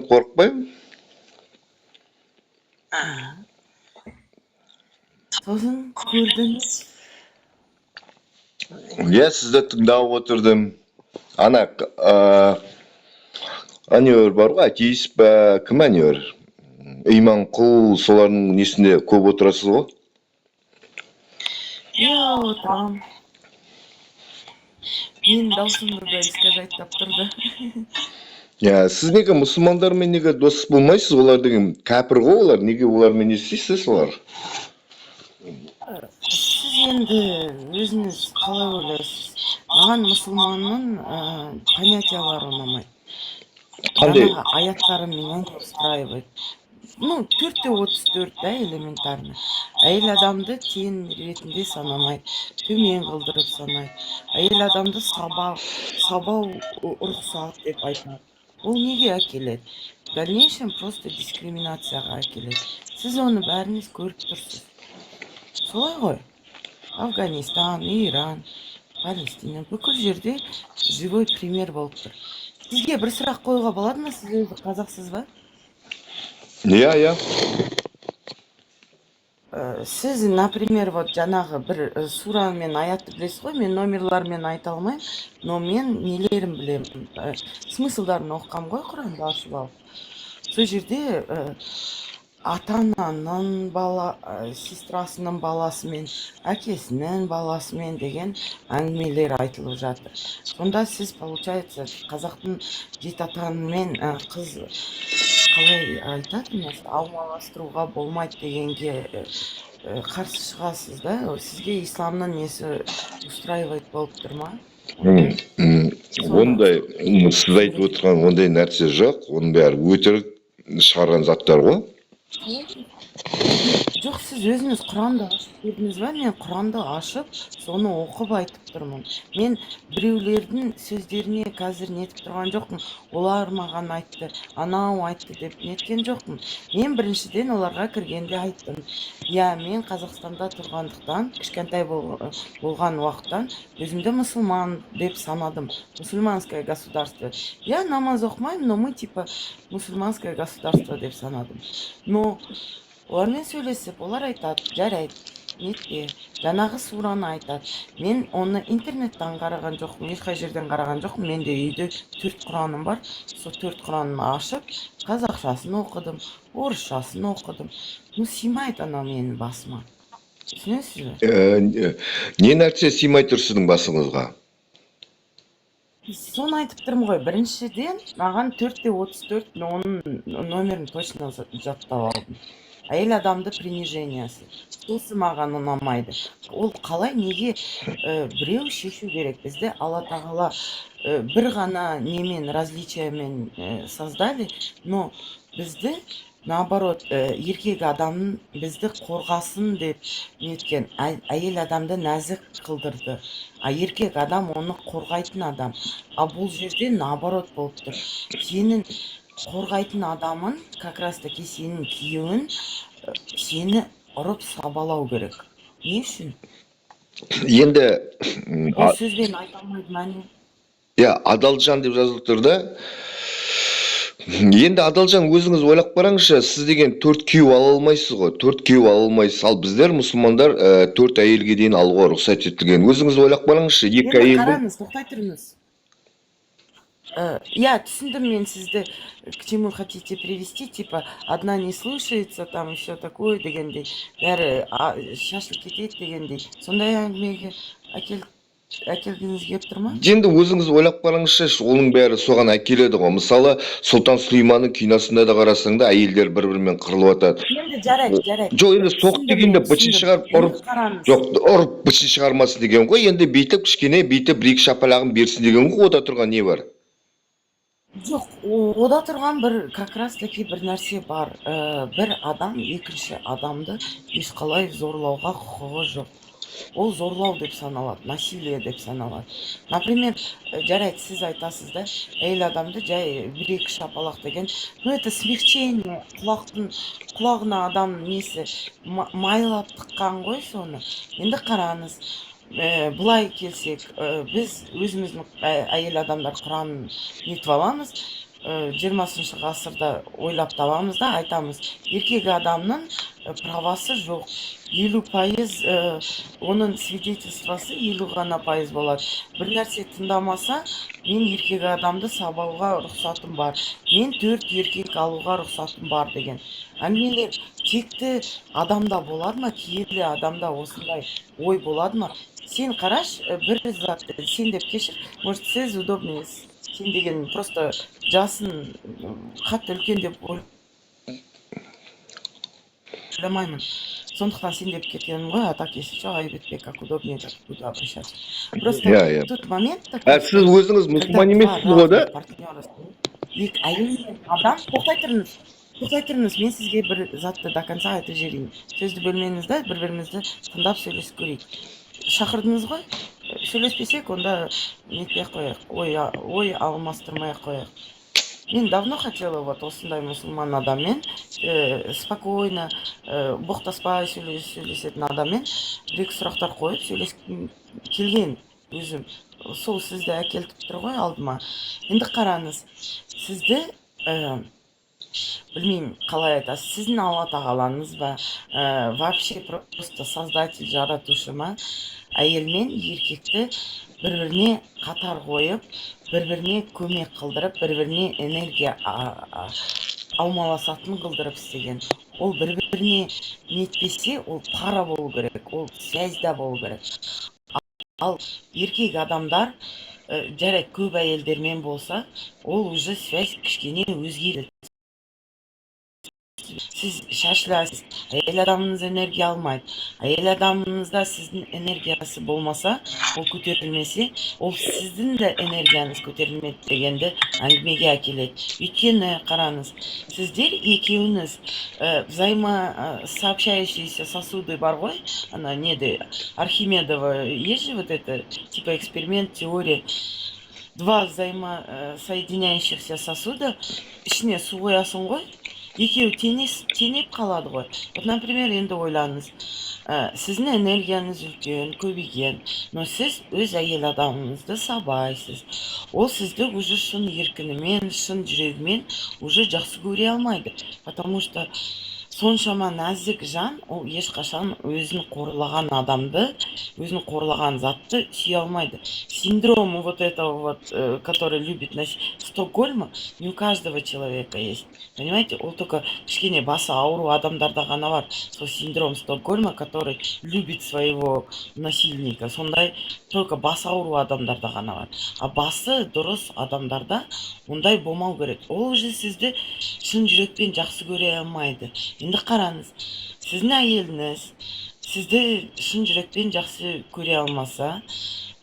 қорықпаймын. Сосын көрдіңіз. Иә, сізді тыңдап отырдым. Ана, әнеуір бар ғой, атеист па, кім әнеуір? Иманқұл, солардың несінде көп отырасыз ғой? Иә, отырам. Менің даусымды да искажайттап тұрды. Иә, сіз неге мұсылмандармен неге дос болмайсыз? Олар деген кәпір ғой олар. Неге олармен не істейсіз олар? Сіз енді өзіңіз қалай ойлайсыз? Маған мұсылманның понятиялары ұнамайды. Қандай? Жаңағы аяттары меня не устраивает. Ну, 4-34, да, элементарно. Әйел адамды тең ретінде санамайды, төмен қылдырып санайды. Әйел адамды сабау рұқсат деп айтады. Ол неге әкеледі? В дальнейшем просто дискриминацияға әкеледі. Сіз оны бәріңіз көріп тұрсыз. Солай ғой? Афганистан, Иран, Палестина, бүкіл жерде живой пример болып тұр. Сізге бір сұрақ қоюға болады ма? Сіз өзі қазақсыз ба? Иә. Сіз, например, вот жаңағы бір сура мен аятты білесіз ғой, мен номерлармен айта алмаймын, но мен нелерін білемін, смыслдарын оқығам ғой Құранды ашып алып. Сол жерде ата-ананың сестрасының баласымен, әкесінің баласымен деген әңгімелер айтылып жатыр. Сонда сіз, получается, қазақтың жеті атамен қыз қалай айтады, алмаластыруға болмайды дегенге қарсы шығасыз да? Сізге исламның несі устраивает болып тұр ма? Ондай, сіз айтып отырған ондай нәрсе жоқ. Оның бәрі өтірік шығарған заттар ғой. Жоқ, сіз өзіңіз Құранды ашып көрдіңіз ба? Мен Құранды ашып, соны оқып айтып тұрмын. Мен біреулердің сөздеріне қазір нетіп тұрған жоқпын. Олар маған айтты, анау айтты деп неткен жоқпын. Мен біріншіден оларға кіргенде айттым. Иә, мен Қазақстанда тұрғандықтан, кішкентай болған уақыттан өзімді мұсылман деп санадым. Мусульманское государство. Я намаз оқымаймын, но мы типа мусульманское государство деп санадым. Но олармен сөйлесіп, олар айтады, жарайды, нетпе, жаңағы сураны айтады. Мен оны интернеттен қараған жоқпын, ешқай жерден қараған жоқпын. Менде үйде 4 Құраным бар. Сол 4 Құранын ашып, қазақшасын оқыдым, орысшасын оқыдым. Ну, сыймайды анау менің басыма. Түсінесіз бе? Не нәрсе сыймай тұр сіздің басыңызға? Соны айтып тұрмын ғой. Біріншіден, маған 4-34, оның номерін точно жаттап алдым. Әйел адамды принижениясы. Сосы маған ұнамайды. Ол қалай, неге біреу шешу керек? Бізді Алла тағала бір ғана немен, различиямен создали, но бізді наоборот, еркек адамның бізді қорғасын деп неткен, әйел адамды нәзік қылдырды. Еркек адам оны қорғайтын адам. Бұл жерде наоборот болып тұр. Сенің қорғайтын адамын, как раз таки сенің күйеуін сені ұрып сабалау керек. Не үшін? Енді Ол сөзбен айта алмайды ма не? иә, адалжан деп жазылып тұр да. Енді адалжан, өзіңіз ойлап қараңызшы, сіз деген 4 күйеу ала алмайсыз ғой, 4 күйеу ала алмайсыз. Ал біздер мұсылмандар 4 әйелге дейін алуға рұқсат етілген. Өзіңіз ойлап қараңызшы, 2 Енді әйелдің. қараңыз, тоқтай тұрыңыз. Я түсіндім, мен сізді к чему хотите привести, типа одна не слушается, там еще такое дегендей, бәрі шашылып кетеді дегендей. Сондай әңгімеге әкелгіңіз келіп тұр ма? Енді өзіңіз ойлап қараңызшы, оның бәрі соған әкеледі ғой. Мысалы, Сұлтан Сүлейманның киносында да қарасаң да әйелдер бір-бірімен қырылып жатады. Енді жарайды. Жоқ, енді соқ дегенде бытын шығарып ұрып, жоқ, ұрып бытын шығармасын деген ғой. Енді бүйтіп кішкене бүйтіп бір-екі шапалағын берсін деген ғой. Ода тұрған не бар? Жоқ, ода тұрған бір как раз таки бір нәрсе бар. Бір адам екінші адамды ешқалай зорлауға құқығы жоқ. Ол зорлау деп саналады, насилие деп саналады. Например, жарайды, сіз айтасыз да, әйел адамды жай бір-екі шапалақ деген, ну это смягчение, құлағына адам несі майлап тыққан ғой соны. Енді қараңыз, былай келсек, біз өзіміздің әйел адамдар Құранын нетіп аламыз, 20 ғасырда ойлап табамыз да айтамыз еркек адамның правасы жоқ. 50% оның свидетельствосы 50 ғана пайыз болады. Бір нәрсе тыңдамаса, мен еркек адамды сабауға рұқсатым бар. Мен 4 еркек алуға рұқсатым бар деген. Әңгімелер текті адамда болады ма, киелі адамда осындай ой болады ма? Сен қараш, бір затты сен деп кешір, может сіз удобный сен деген просто жасын қатты үлкен деп ойламаймын. Сондықтан сен деп кеткенім ғой, а так если что, Айбетбек, как удобнее, так буду обращаться. Просто иә. тут момент А такой, сіз өзіңіз мұсылман емессіз ғой да? Екі әйел мен адам, тоқтай тұрыңыз, мен сізге бір затты до конца айтып жіберейін. Сөзді бөлмеңіз да, бір-бірімізді тыңдап сөйлесіп көрейік. Шақырдыңыз ғой, сөйлеспесек, онда нетпей қояйық, ой алмастырмай қояйық. Мен давно хотела вот осындай мұсылман адаммен спокойно, боқтаспай сөйлесетін адаммен бір-екі сұрақтар қойып сөйлескім келген өзім. Сол сізді әкелтіп тұр ғой алдыма. Енді қараңыз, сізді білмеймін қалай айтасыз, сіздің алла тағалаңыз ба, вообще просто создатель, жаратушы ма, әйел мен еркекті бір-біріне қатар қойып, бір-біріне көмек қылдырып, бір-біріне энергия алмаласатын қылдырып істеген. Ол бір-біріне нетпесе, ол пара болу керек, ол связьда болу керек. Ал еркек адамдар, жарайды көп әйелдермен болса, ол уже связь кішкене өзгереді. Сіз шашыласыз, әйел адамыңыз энергия алмайды. Әйел адамыңызда сіздің энергиясы болмаса, ол көтерілмесе, ол сіздің де энергияңыз көтерілмеді дегенді әңгімеге әкеледі. Өйткені қараңыз, сіздер екеуіңіз взаимосообщающиеся сосуды бар ғой, ана неде, Архимедова есть же вот это, типа эксперимент, теория. Два взаимосоединяющихся сосуда, ішіне су қоясың ғой, екеуі теңеп қалады ғой. Вот, например, енді ойлаңыз, сіздің энергияңыз үлкен, көбейген, но сіз өз әйел адамыңызды сабайсыз. Ол сізді уже шын еркінімен, шын жүрегімен уже жақсы көре алмайды. Потому что соншама нәзік жан, ол ешқашан өзін қорлаған адамды, өзін қорлаған затты сүйе алмайды. Синдром вот этого вот, который любит носить Стокгольма, не у каждого человека есть. Понимаете, ол только кішкене басы ауру адамдарда ғана бар. Сол синдром Стокгольма, который любит своего насильника. Сондай только басы ауру адамдарда ғана бар. А басы дұрыс адамдарда ондай болмау керек. Ол уже сізді шын жүрекпен жақсы көре алмайды. Енді қараңыз, сіздің әйеліңіз сізді шын жүрекпен жақсы көре алмаса,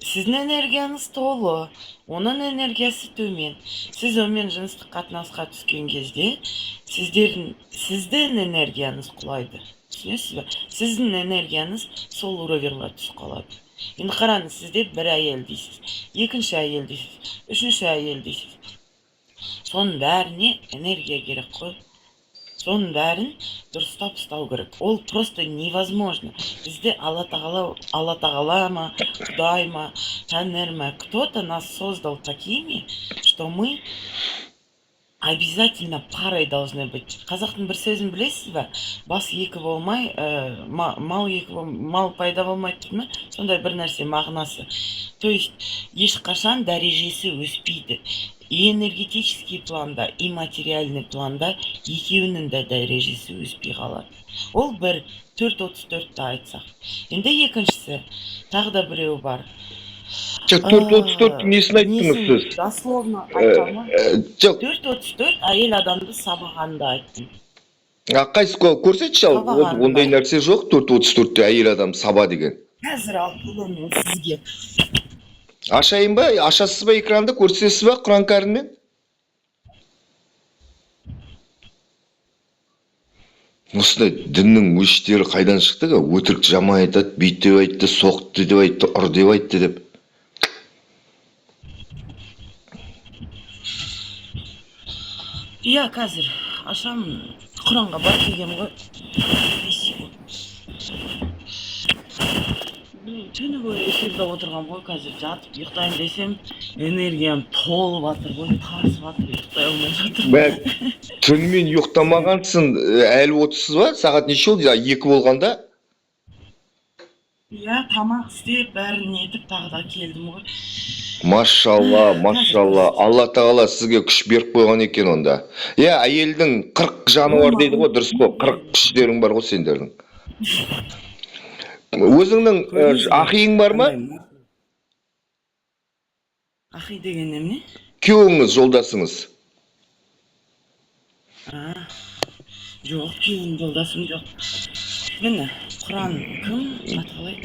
сіздің энергияңыз толы, оның энергиясы төмен. Сіз онымен жыныстық қатынасқа түскен кезде, сіздің энергияңыз құлайды. Түсінесіз бе? Сіздің энергияңыз сол уровеньға түсіп қалады. Енді қараңыз, сізде бір әйел дейсіз, екінші әйел дейсіз, үшінші әйел дейсіз. Соның бәріне энергия керек қой. Соның бәрін дұрыстап ұстау керек. Ол просто невозможно. Бізде Алла Тағала ма, Құдай ма, Тәңір ма, кто-то нас создал такими, что мы обязательно парой должны быть. Қазақтың бір сөзін білесіз бе? Бас екі болмай, мал пайда болмайды дейді ме? Сондай бір нәрсе мағынасы. То есть ешқашан дәрежесі өспейді. И энергетический планда, и материальный планда екеуінің де дәрежесі өспей қалады. Ол бір 4.34-ті айтсақ. Енді екіншісі, тағы да біреу бар. 4.34 несін айттыңыз сіз? Дословно айтқанмын. Жоқ. 4.34 әйел адамды сабағанды айттым. Қайсы көрсетші ал, ондай нәрсе жоқ, 4.34-те әйел адам саба деген. Қазір алып көремін сізге. Ашайын ба, ашасыз ба экранды, көрсетесіз ба Құран кәрімнен? Осындай діннің өштері қайдан шықты? Өтірік жаман айтады, бүйт деп айтты, соқты деп айтты, ұр деп айтты деп. Иә, қазір ашамын. Құранға бар деген ғой. түні бойы эфирде отырған ғой, қазір жатып ұйықтайын десем, энергиям толып жатыр ғой, тасып жатыр, ұйықтай алмай жатырмын. Түнімен ұйықтамағансың, әлі отырсыз ба? Сағат неше болды? 2 болғанда? Иә, тамақ істеп, бәрін нетіп тағы да келдім ғой. Машалла, машалла. Алла тағала сізге күш беріп қойған екен онда. Иә, әйелдің 40 жаны бар дейді ғой, дұрыс қой. 40 күштерің бар ғой сендердің. Өзіңнің ақиың бар ма? Ақи деген неме? Күйеуіңіз, жолдасыңыз. Жоқ, күйеуім жолдасым жоқ. Міне, Құран кім? Аталай.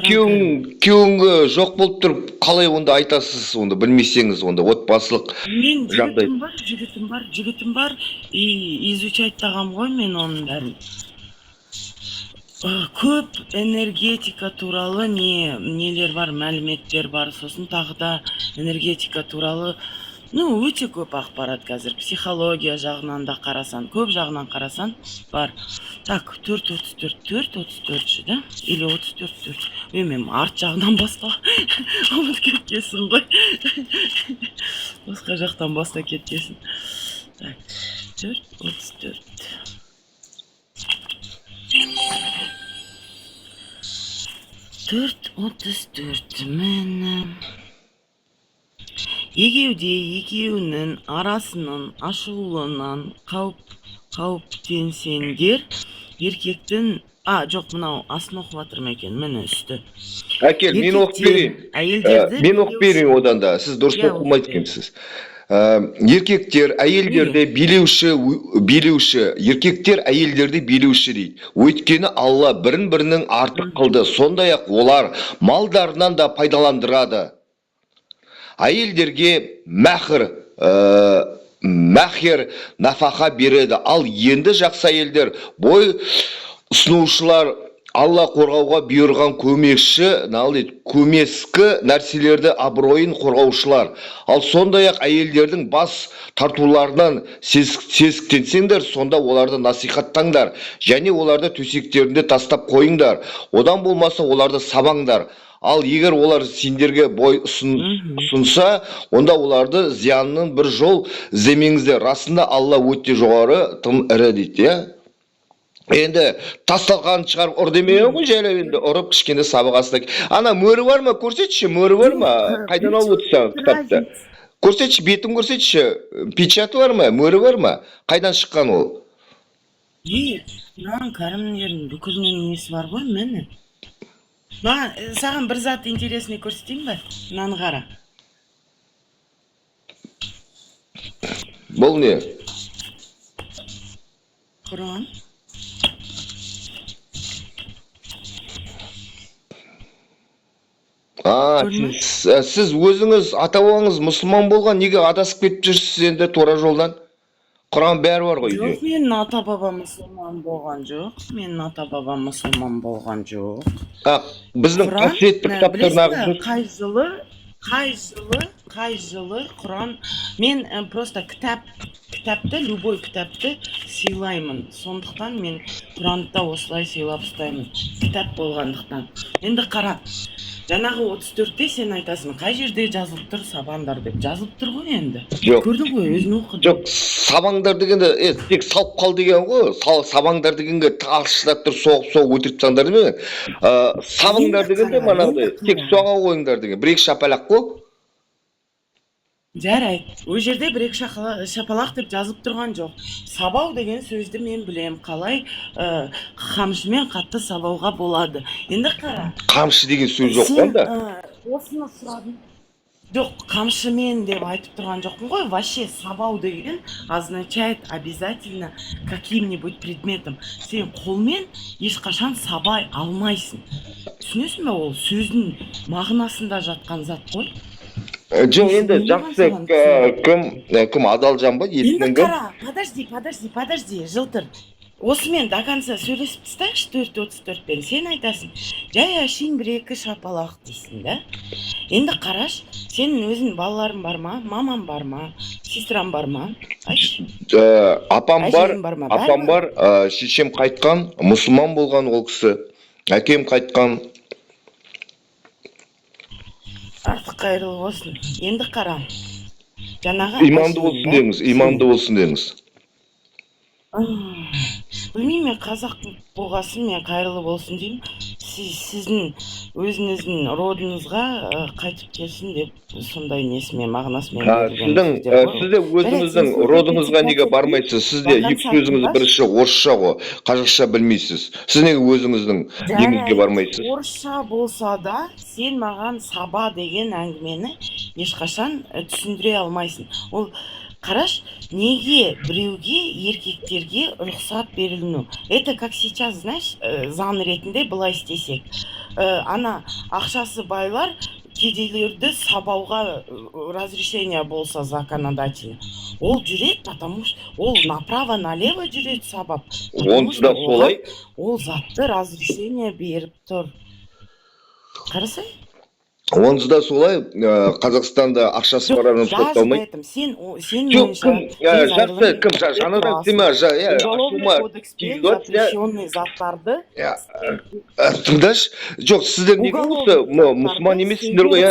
Күйеуіңге жоқ болып тұрып, қалай онда айтасыз, онда білмесеңіз, онда отбасылық жағдай. Мен жігітім бар, изучать тағам ғой мен оның бәрін. Көп энергетика туралы нелер бар, мәліметтер бар, сосын тағы да энергетика туралы өте көп ақпарат қазір. Психология жағынан да қарасан, көп жағынан қарасан бар. Так, 4.34 да? Или 34. Мен арт жағынан басқа ұмыт кеткесін ғой. Басқа жақтан баста кеткесін. Так, 4.34. 4.34 мені екеуінің арасының ашулынан қауіптенсеңдер еркектің жоқ, мынау асын оқып жатырмын екен, мені үсті. Әкел, мен оқып берейін. Мен оқып берейін одан да, сіз дұрыс оқымайды екенсіз. Еркектер әйелдерді билеуші, еркектер әйелдерді билеуші дейді. Өйткені Алла бірін-бірінің артық қылды. Сондай-ақ олар малдарынан да пайдаландырады. Әйелдерге мәхер нафақа береді. Ал енді жақсы әйелдер бой ұсынушылар Алла қорғауға бұйырған көмескі нәрселерді абыройын қорғаушылар. Ал сондай-ақ әйелдердің бас тартуларынан сезіктенсеңдер, сонда оларды насихаттаңдар, және оларды төсектерінде тастап қойыңдар. Одан болмаса оларды сабаңдар. Ал егер олар сендерге бой ұсынса, онда оларды зиянның бір жол іздемеңіздер. Расында Алла өте жоғары, тым ірі дейді, иә? Енді тасталған шығарып ұр демеген ғой, жайлап енді ұрып кішкене сабақ астына. Ана мөрі бар ма? Көрсетші, мөрі бар ма? Қайдан алып отырсаң кітапты? Көрсетші, бетін көрсетші. Печаты бар ма? Мөрі бар ма? Қайдан шыққан ол? Маған кәрімдердің бүкілінің несі бар ғой, мені. Саған бір зат интересный көрсетейін бе? Мынаны қара. Бұл не? Құран. Сіз өзіңіз ата-бабаңыз мұсылман болған, неге адасып кетіп жүрсіз енді тура жолдан? Құран бәрі бар ғой. Жоқ, менің ата-бабам мұсылман болған жоқ. Біздің қасиетті кітаптар қай жылы Құран, мен просто кітапты, любой кітапты сыйлаймын. Сондықтан мен Құранды осылай сыйлап ұстаймын. Кітап болғандықтан. Енді қара. Жаңағы 34-те сен айтасың, қай жерде жазылып тұр сабаңдар деп. Жазылып тұр ғой енді. Көрдің ғой, өзің оқыдың. Жоқ, сабаңдар дегенде, тек салып қал деген ғой. Сабаңдар дегенге тағылшыдап тұр, соғып өтіріп таңдар деме. Сабаңдар дегенде манағыдай, тек соға қойыңдар деген. Бір-екі шапалақ қой. Жарайды. Ол жерде бір-екі шапалақ деп жазылып тұрған жоқ. Сабау деген сөзді мен білем. Қалай қамшымен қатты сабауға болады. Енді қара. Қамшы деген сөз жоқ қонда? Осыны сұрадым. Жоқ, қамшымен деп айтып тұрған жоқпын ғой. Вообще сабау деген означает обязательно каким-нибудь предметом. Сен қолмен ешқашан сабай алмайсың. Түсінесің бе, ол сөздің мағынасында жатқан зат қой. Жоқ, енді жақсы кім адал жан ба? Енді қара, подожди, жылтыр. Осымен до конца сөйлесіп тастайықшы 4.34-пен. Сен айтасың, жай әшейін бір-екі шапалақ дейсің, да? Енді қараш, сенің өзің балаларың бар ма? Мамам бар ма? Сестрам бар ма? Айтшы. Апам бар, шешем қайтқан, мұсылман болған ол кісі. Әкем қайтқан. артық қайырлы болсын. Енді қара, жаңағы Иманды әшейін болсын да деңіз, иманды болсын деңіз. білмеймін, мен қазақ болғасын мен қайырлы болсын деймін. Сіздің өзіңіздің родыңызға қайтып келсін деп сондай несімен мағынасымен берілген сөздер ғой. Сіз де өзіңіздің родыңызға неге бармайсыз? Сіз де екі сөзіңіз бірінші орысша ғой, қазақша білмейсіз. Сіз неге өзіңіздің неңізге бармайсыз? Орысша болса да сен маған саба деген әңгімені ешқашан түсіндіре алмайсың. Ол қараш, неге біреуге еркектерге рұқсат беріліну? Это как сейчас, знаешь, заң ретінде былай істесек. Ана ақшасы байлар кедейлерді сабауға разрешение болса законодательно. Ол жүреді, потому что ол направо-налево жүреді сабап. Онсыз да солай. Ол затты разрешение беріп тұр. Қарасай? Онсыз да солай, Қазақстанда ақшасы бар адам сотталмайды. Сен Жоқ, кім жаңадан тема, уголовный кодекспен запрещенный заттарды тыңдашы, жоқ, сіздер неге осы мұсылман емессіңдер ғой,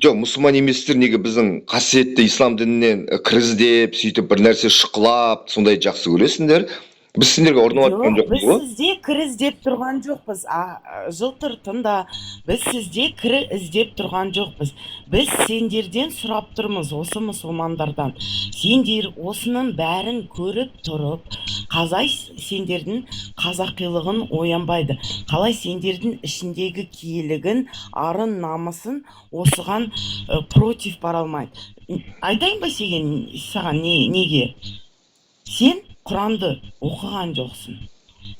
жоқ, мұсылман еместер неге біздің қасиетті ислам дінінен кіріздеп, сөйтіп бір нәрсе шықылап, сондай жақсы көресіңдер? Біз сендерге ұрынып жатқан жоқпыз ғой? Біз сізде кірі іздеп тұрған жоқпыз. Жылтыр тыңда, біз сізде кірі іздеп тұрған жоқпыз. Біз сендерден сұрап тұрмыз, осы мұсылмандардан. Сендер осының бәрін көріп тұрып, қалай сендердің қазақилығын оянбайды? Қалай сендердің ішіндегі киелігін, арын, намысын осыған против бара алмайды? Айтайын ба саған неге? Сен Құранды оқыған жоқсың.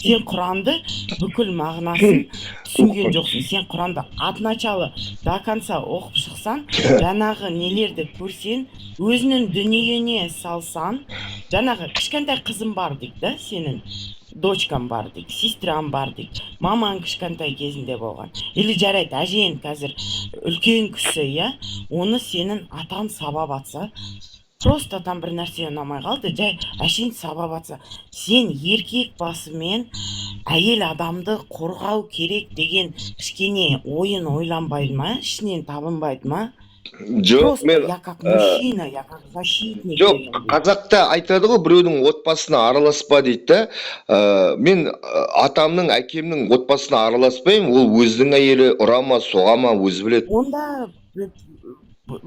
Сен Құранды бүкіл мағынасын түсінген жоқсың. Сен Құранды от начала до конца оқып шықсан, жаңағы нелерді көрсен, өзінің дүниене салсан, жаңағы кішкентай қызым бар дейік да, сенің дочкам бар дейік, сестрам бар дейік, мамаң кішкентай кезінде болған. Или жарайды, әжең қазір үлкен кісі, оны сенің атан сабап атса, просто там бір нәрсе ұнамай қалды, жай әшейін сабап атса, сен еркек басымен әйел адамды қорғау керек деген кішкене ойын ойланбайды ма, ішінен табынбайды ма? Жоқ, мен я как мужчина, я как защитник. Жоқ, қазақта айтады ғой, біреудің отбасына араласпа дейді да. Мен атамның, әкемнің отбасына араласпаймын, ол өзінің әйелі ұрама, соғама, өзі біледі. Онда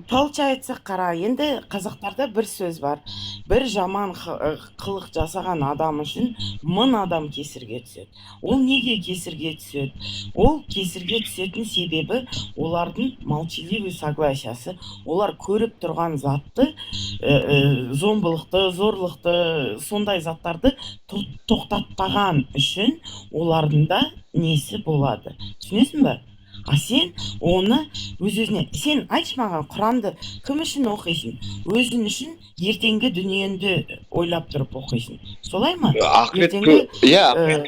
получается, қара, енді қазақтарда бір сөз бар. Бір жаман қылық жасаған адам үшін 1000 адам кесірге түседі. Ол неге кесірге түседі? Ол кесірге түсетін себебі олардың молчаливый согласиясы. Олар көріп тұрған затты, зомбылықты, зорлықты, сондай заттарды тоқтатпаған үшін олардың да несі болады. Түсінесің бе? А сен оны өз-өзіне, сен айтшы маған, Құранды кім үшін оқисың? Өзің үшін, ертеңгі дүниеңді ойлап тұрып оқисың. Солай ма? Ақырет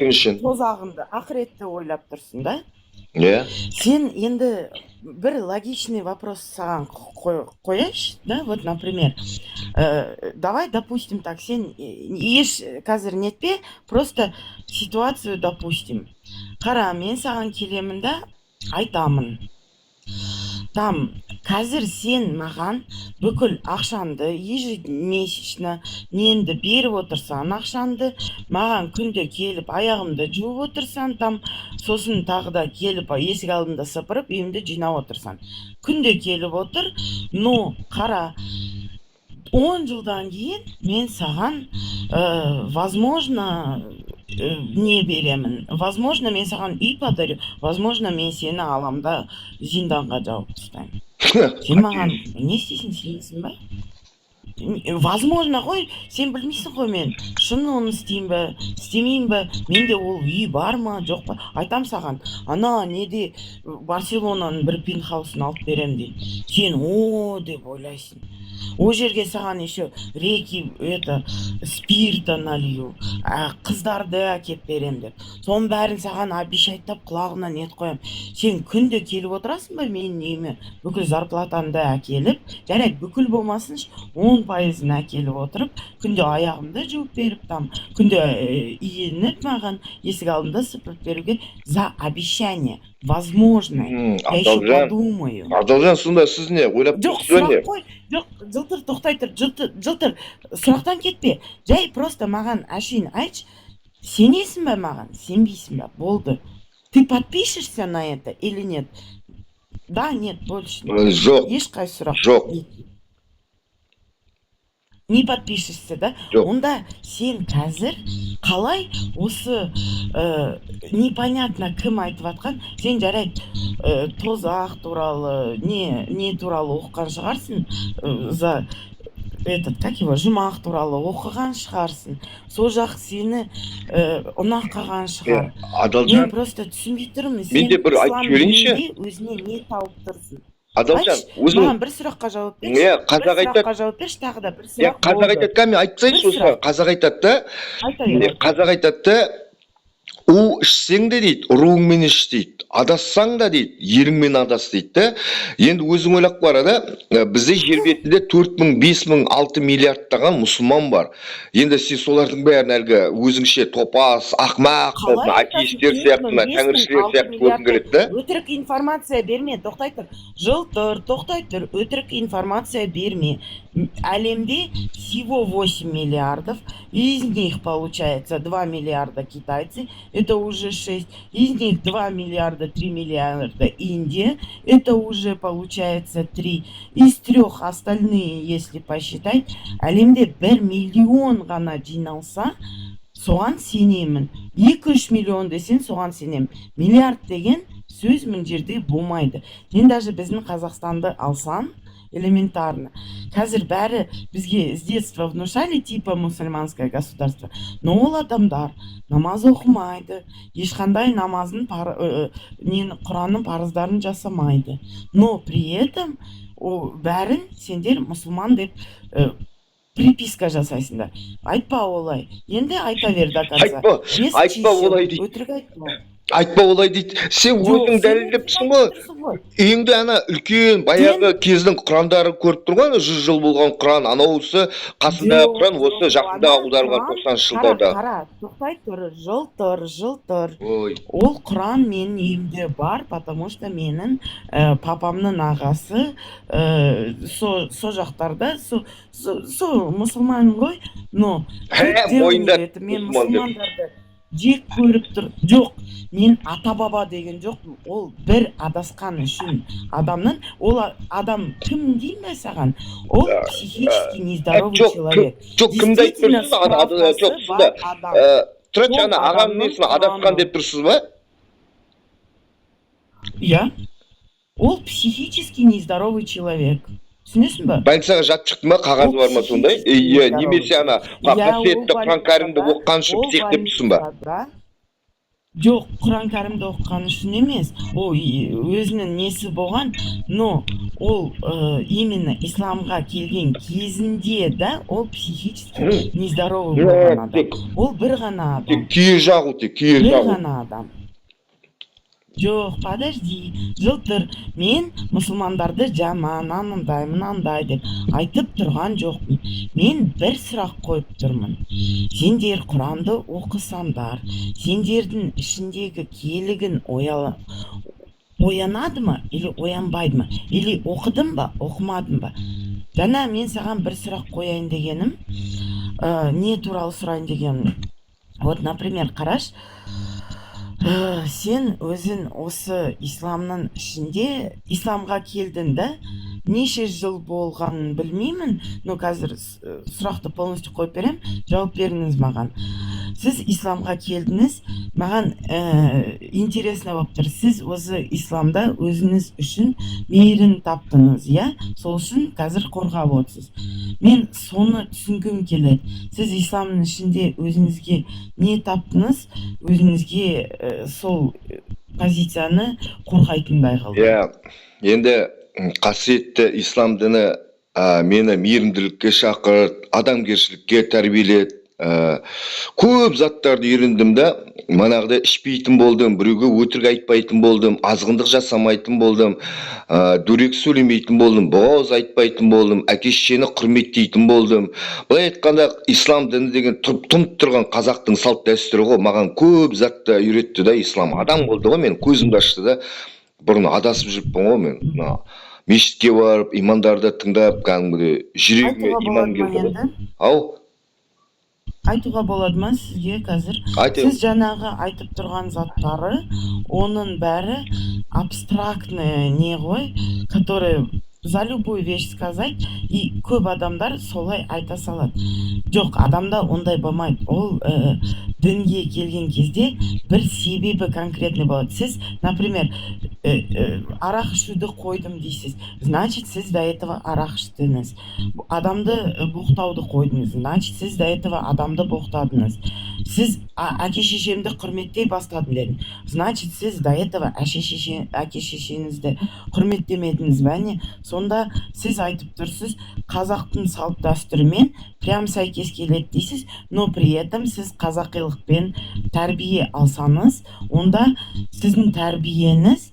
үшін. Тозағыңды, ақыретті ойлап тұрсың да? Сен енді бір логичный вопрос саған қояш, да? Вот, например, давай, допустим, так, сен еш қазір нетпе, просто ситуацию допустим. Қара, мен саған келемін да, айтамын. Там, қазір сен маған бүкіл ақшанды, ежемесячно ненді беріп отырсан, ақшанды, маған күнде келіп аяғымды жуып отырсан, там, сосын тағы да келіп есік алдында сыпырып, үйімді жинап отырсан. Күнде келіп отыр, но қара, 10 жылдан кейін мен саған, возможно, не беремін. Возможно, мен саған үй подарю. Возможно, мен сені аламда зинданға жауып тастаймын. Сен маған не істейсің, сенесің ба? Возможно ғой, сен білмейсің ғой мен. Шын оны істеймін бе, істемеймін бе? Менде ол үй бар ма, жоқ па? Айтам саған, ана неде Барселонаның бір пентхаусын алып берем дейді. Сен о деп ойлайсың. О жерге саған еще реки, спирта налью, қыздарды әкеп берем деп. Соның бәрін саған обещайттап құлағына нет қоям. Сен күнде келіп отырасың ба менің үйіме? Бүкіл зарплатаңды әкеліп, жарайды, бүкіл болмасын, 10%-ын әкеліп отырып, күнде аяғымды жуып беріп, там, күнде иініп маған есік алдында сыпырып беруге за обещание. возможно. Я еще Адалжан, подумаю. Адалжан, сонда сіз не ойлап Жоқ, тұрсыз ба не? сұрақ қой. Жоқ, жылтыр, тоқтай тұр. Жылтыр. Сұрақтан кетпе. Жай просто маған әшейін айтшы. Сенесің бе маған? Сенбейсің бе? Болды. Ты подпишешься на это или нет? Да, нет, больше нет. Жоқ, Ешқай сұрақ жоқ. нет. Не подпишешься, да? Жоқ. Онда сен қазір қалай осы непонятно кім айтып жатқан, сен жарайды тозақ туралы, не туралы оқыған шығарсың, за этот, как его, жұмақ туралы оқыған шығарсың. Сол жақ сені ұнаққан шығар. Адалжан, Мен просто түсінбей тұрмын. мен де бір айтып жіберейінші. Өзіне не тауып тұрсың? Адалжан, Айтшы, өзің маған бір сұраққа жауап берші. қазақ айтады. Сұраққа жауап берші, тағы да бір сұрақ Қазақ болды. айтады, мен айтсайшы Бір осы сұрақ. қазақ айтады да. Айта бер. Қазақ айтады да, у ішсең де дейді, руыңмен іш дейді. Адассаң да дейді, еріңмен адас дейді да. Енді өзің ойлап қара да, бізде жер бетінде 4.000, 5.000, 6 миллиардтаған мұсылман бар. Енді сен солардың бәрін әлгі өзіңше топас, ақмақ, атеистер сияқты, тәңіршілер сияқты көргің келеді да. Өтірік информация берме, тоқтай тұр. Тоқтай тұр, өтірік информация берме. Әлемде всего 8 миллиардов, из них получается 2 миллиарда китайцы, это уже 6, из них 2 миллиарда, 3 миллиарда Индия, это уже получается 3, из 3 остальные, если посчитать, әлемде 1 миллион ғана жиналса, соған сенемін. 2-3 миллион десен, соған сенемін. Миллиард деген сөз мың жерде болмайды. Мен даже біздің Қазақстанды алсам, элементарно. Қазір бәрі бізге с детства внушали типа мусульманское государство. Но ол адамдар намаз оқымайды, ешқандай намаздың Құранның парыздарын жасамайды. Но при этом бәрін сендер мұсылман деп приписка жасайсыңдар. Айтпа олай. Енді айта бер до конца. Айтпа олай дейді. Өтірік айтпа. Айтпа олай дейді. Сен өзің дәлелдепсің ғой. Үйіңде ана үлкен баяғы кездің Құрандары көріп тұрған, 100 жыл болған Құран, анауысы қасындағы Құран, осы жақында аударылған 90 жылдарда. Қара, тоқтай тұр, жылтыр. Ол Құран менің үйімде бар, потому что менің папамның ағасы со жақтарда, со мұсылман ғой, но мен мұсылмандарды жек көріп тұр. Жоқ, мен ата-баба деген жоқ, ол бір адасқан үшін адамның, ол адам кім деймін саған? Ол психически нездоровый человек. Жоқ, кімді айтып тұрсыз? Жоқ, сізді тұрат жаңа ағам несін адасқан деп тұрсыз ба? Я? Ол психически нездоровый человек. Түсінесің ба? Больницаға жатып шықты ма, қағазы бар ма сондай? Немесе ана қасиетті Құран кәрімді оқыған үшін псих деп тұрсың ба? Жоқ, Құран кәрімді оқыған үшін емес. Ол өзінің несі болған, но ол именно исламға келген кезінде да ол психически нездоровый болған адам. Ол бір ғана адам. Күйе жағу, күйе жағу. Бір ғана адам. Жоқ, подожди, жылтыр, мен мұсылмандарды жаман, андай деп айтып тұрған жоқпын. Мен бір сұрақ қойып тұрмын. Сендер Құранды оқысаңдар, сендердің ішіндегі киелігін оянады ма, или оянбайды ма? Или оқыдым ба, оқымадым ба? Жаңа мен саған бір сұрақ қояйын дегенім, не туралы сұрайын дегенім. Вот, например, қараш, сен өзің осы исламның ішінде, исламға келдің да, неше жыл болғанын білмеймін, но қазір сұрақты полностью қойып берем, жауап беріңіз маған. Сіз исламға келдіңіз, маған интересно болып тұр, сіз осы исламда өзіңіз үшін мейірін таптыңыз, я? Сол үшін қазір қорғап отырсыз. Мен соны түсінгім келеді. Сіз исламның ішінде өзіңізге не таптыңыз, өзіңізге сол позицияны қорғайтындай қылды. Енді қасиетті ислам діні мені мейірімділікке шақырды, адамгершілікке тәрбиеледі. көп заттарды үйрендім да, манағыдай ішпейтін болдым, біреуге өтірік айтпайтын болдым, азғындық жасамайтын болдым, дөрекі сөйлемейтін болдым, боғауыз айтпайтын болдым, әке шешені құрметтейтін болдым. Былай айтқанда, ислам діні деген тұнып тұрған қазақтың салт дәстүрі ғой, маған көп затты үйретті да ислам. Адам болды ғой, мен көзімді ашты да, бұрын адасып жүріппін ғой мен. Мешітке барып, имандарды тыңдап, кәдімгідей жүрегіме Айтуға иман болады ма келді ғой. енді? Ау, Айтуға болады ма сізге қазір? айт. Сіз жаңағы айтып тұрған заттары, оның бәрі абстрактный не ғой, который за любую вещь сказать, и көп адамдар солай айта салады. Жоқ, адамда ондай болмайды. Ол дінге келген кезде бір себебі конкретный болады. Сіз, например, арақ ішуді қойдым дейсіз. Значит, сіз до этого арақ іштіңіз. Адамды боқтауды қойдыңыз. Значит, сіз до этого адамды боқтадыңыз. Сіз әке шешемді құрметтей бастадым дедім. Значит, сіз до этого әке шешеңізді құрметтемедіңіз бе не? Сонда сіз айтып тұрсыз, қазақтың салт дәстүрімен прям сәйкес келеді дейсіз, но при этом сіз қазақилықпен тәрбие алсаңыз, онда сіздің тәрбиеңіз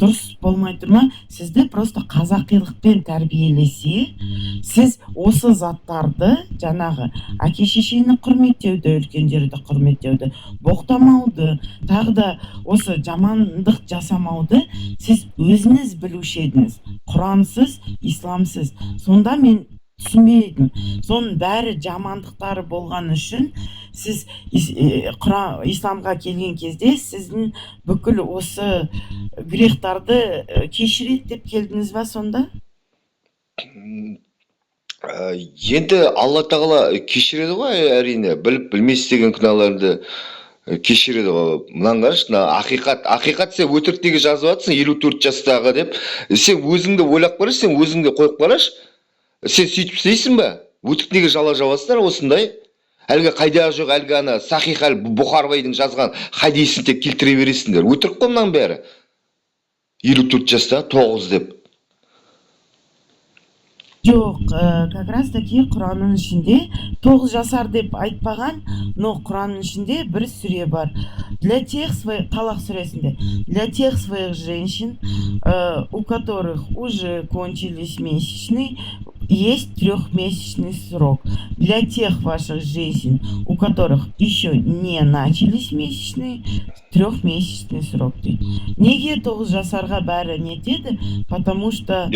дұрыс болмай тұр ма? Сізді просто қазақилықпен тәрбиелесе, сіз осы заттарды, жаңағы әке шешені құрметтеуді, үлкендерді құрметтеуді, боқтамауды, тағы да осы жамандық жасамауды сіз өзіңіз білуші едіңіз. Құрансыз, исламсыз. Сонда мен түсінбедім. Соның бәрі жамандықтары болған үшін сіз исламға келген кезде сіздің бүкіл осы грехтарды кешіреді деп келдіңіз ба сонда? Енді Алла тағала кешіреді ғой, әрине, біліп білмей істеген күнәларды кешіреді ғой. Мынаны қарашы, ақиқат сен өтіріктегі жазып жатсың 54 жастағы деп. Сен өзіңді ойлап қарашы, сен өзіңді қойып қарашы. Сен сөйтіп істейсің бе? Өтіріктегі жала жабасыңдар осындай. Әлгі қайдағы жоқ, әлгі ана Сахих әл-Бұхарбайдың жазған хадисін тек келтіре бересіңдер. Өтірік қой мынаның бәрі. 54 жаста 9 деп. Жоқ, как раз таки Құранның ішінде 9 жасар деп айтпаған, но Құранның ішінде бір сүре бар. Для тех своих, Талақ сүресінде, для тех своих женщин, у которых уже кончились месячные, есть 3-месячный срок. Для тех ваших женщин, у которых еще не начались месячные, 3-месячный срок дейді. Неге 9 жасарға бәрі нетеді? Потому что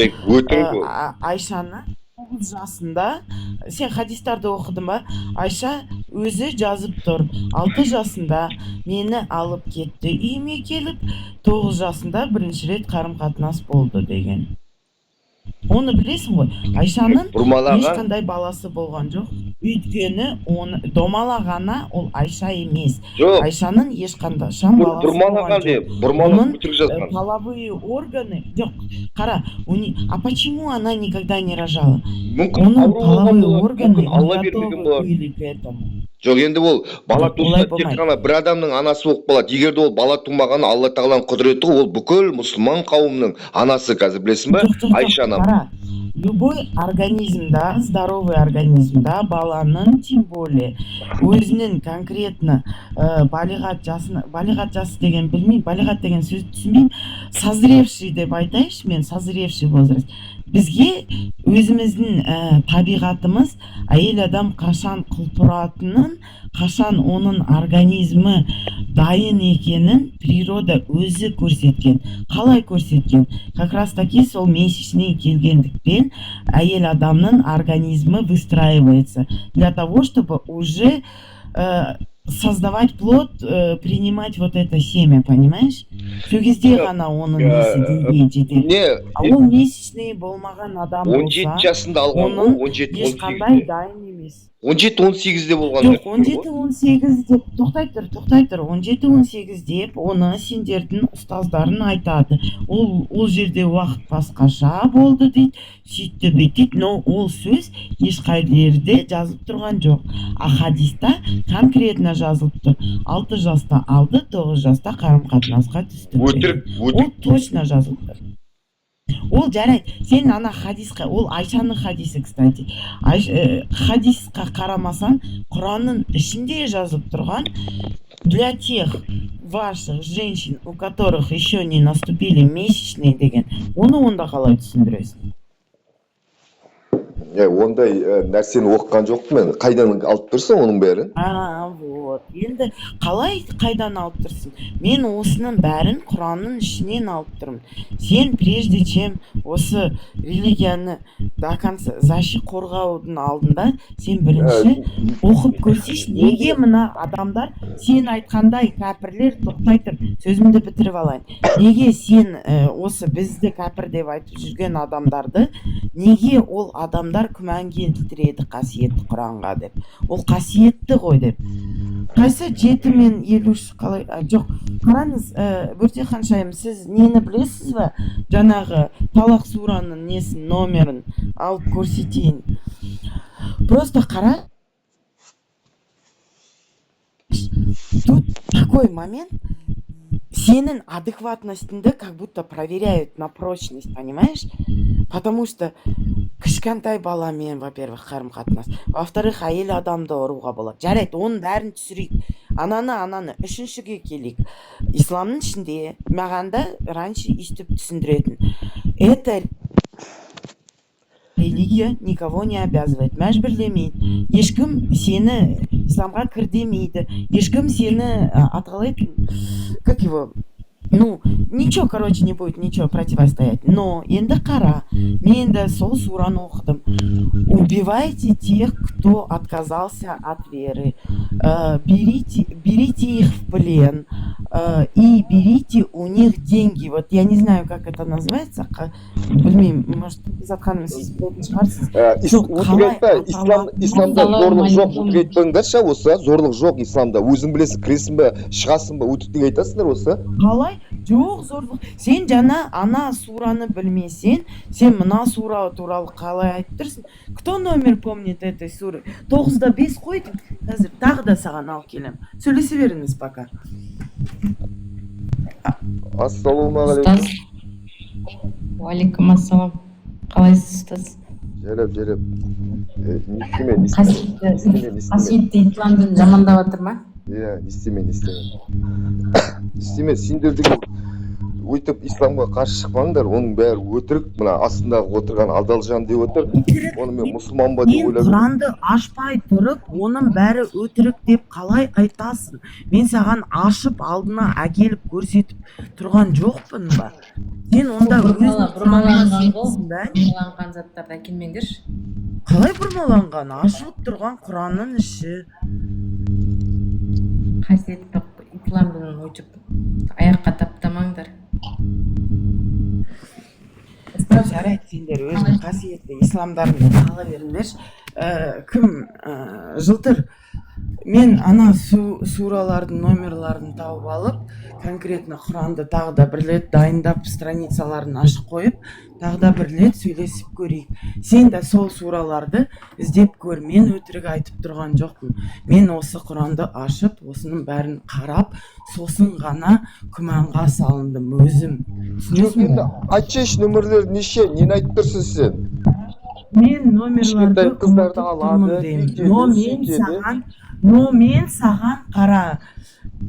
Айшаны 9 жасында, сен хадистарды оқыдың ба? Айша өзі жазып тұр. 6 жасында мені алып кетті үйіме келіп, 9 жасында бірінші рет қарым-қатынас болды деген. Оны білесің ғой, Айшаның ешқандай баласы болған жоқ. Өйткені оны домалағана ол Айша емес. Айшаның ешқандай баласы болған жоқ. Оның половые органы, жоқ, қара, а почему она никогда не рожала? Оның половые органы не готовы были к этому. Жоқ, енді ол бала туса тек қана бір адамның анасы болып қалады. Егер де ол бала тумағаны Алла тағаланың құдіреті, ол бүкіл мұсылман қауымның анасы, қазір білесің бе? Айша анам. Любой организмда, здоровый организмда баланың, тем более өзінің конкретно балиғат жасы деген білмеймін, балиғат деген сөзді түсінбеймін, созревший деп айтайыншы, мен созревший возраст. Бізге өзіміздің табиғатымыз әйел адам қашан құлпыратынын, қашан оның организмі дайын екенін природа өзі көрсеткен. Қалай көрсеткен? Как раз таки сол месячный келгендікпен әйел адамның организмі выстраивается для того, чтобы уже создавать плод, принимать вот это семя, понимаешь? Сол кезде ғана оның несі деңгейі жетеді. А ол месячный болмаған адам болса, 17 жасында алған ғой, 17-18. ешқандай дайын емес. 17-18-де болған. Жоқ, 17-18 деп, тоқтай тұр, 17-18 деп оны сендердің ұстаздарың айтады. Ол жерде уақыт басқаша болды дейді, сөйтті бүйтті, но ол сөз ешқай жерде жазылып тұрған жоқ. А хадиста конкретно жазылып тұр. 6 жаста алды, 9 жаста қарым-қатынасқа түсті. Өтірік. Ол точно жазылып тұр. Ол жарайды, сен ана хадисқа, ол Айшаның хадисі, кстати. Хадисқа қарамасаң, Құранның ішінде жазып тұрған для тех ваших женщин, у которых еще не наступили месячные деген, оны онда қалай түсіндіресің? Ондай нәрсені оқыған жоқпын мен. Қайдан алып тұрсың оның бәрін? Вот. Енді қалай қайдан алып тұрсың? Мен осының бәрін Құранның ішінен алып тұрмын. Сен прежде чем осы религияны до конца қорғаудың алдында, сен бірінші оқып көрсейші, неге мына адамдар сен айтқандай кәпірлер, тоқтай тұр, сөзімді бітіріп алайын. Неге сен осы бізді кәпір деп айтып жүрген адамдарды, неге ол адамдар күмән келтіреді қасиетті Құранға деп? Ол қасиетті ғой деп. Қайсы 7 мен 53 қалай? Жоқ, қараңыз, Бөрте ханшайым, сіз нені білесіз бе? Жаңағы Талақ сураның несін, номерін алып көрсетейін. Просто қара. Тут такой момент. Сенің адекватностіңді как будто проверяют на прочность, понимаешь? Потому что кішкентай баламен, во-первых, қарым-қатынас. Во-вторых, әйел адамды ұруға болады. Жарайды, оның бәрін түсірейік. Ананы үшіншіге келейік. Исламның ішінде маған да раньше өйстіп түсіндіретін. Это религия никого не обязывает, мәжбүрлемейді. Ешкім сені исламға кір демейді. Ешкім сені аталайды, как его, ну, ничего, короче, не будет ничего противостоять. Но енді қара, мен де сол сураны оқыдым. Убивайте тех, кто отказался от веры. Берите их в плен и берите у них деньги. Вот я не знаю, как это называется. Білмеймін, может, Изат ханым, сіз білетін шығарсыз. Исламда зорлық жоқ, өтірік айтпаңдаршы, осы зорлық жоқ исламда. Өзің білесің, кіресің бе, шығасың ба, өтірік айтасыңдар осы. Қалай? Жоқ, зорлық. Сен жаңа ана сураны білмесен, сен мына сура туралы қалай айтып тұрсың? Кто номер помнит этой суры? 9-да 5 қойдым. Қазір тағы да саған алып келем. Сөйлесе беріңіз пока. Ассалаумағалейкум. Уалейкум ассалам. Қалайсыз, ұстаз? Жарап. Қасиетті ислам дінін жамандап жатыр ма? Иә, істеме. Сендердің өйтіп исламға қарсы шықпаңдар, оның бәрі өтірік. Мына астындағы отырған Адалжан деп отыр. Оны мен мұсылман ба деп ойладым. Мен Құранды ашпай тұрып, оның бәрі өтірік деп қалай айтасың? Мен саған ашып алдына әкеліп көрсетіп тұрған жоқпын ба? Сен онда бұрмаланған заттарды әкелмеңдерші. Қалай бұрмаланған? Ашылып тұрған Құранның іші. Қасиетті ислам дінін өйтіп аяққа таптамаңдар. Жарайды, сендер өзің қасиетті исламдарыңды ала беріңдерші. Кім жылтыр? Мен ана суралардың номерларын тауып алып, конкретно Құранды тағы да бір рет дайындап, страницаларын ашып қойып, тағы да бір рет сөйлесіп көрейік. Сен де сол сураларды іздеп көр. Мен өтірік айтып тұрған жоқпын. Мен осы Құранды ашып, осының бәрін қарап, сосын ғана күмәнға салындым өзім. Түсінесің бе? Айтшы, нөмірлер неше? Нені айтып тұрсың сен? Мен номерларды ұмытып тұрмын деймін. Но мен саған қара,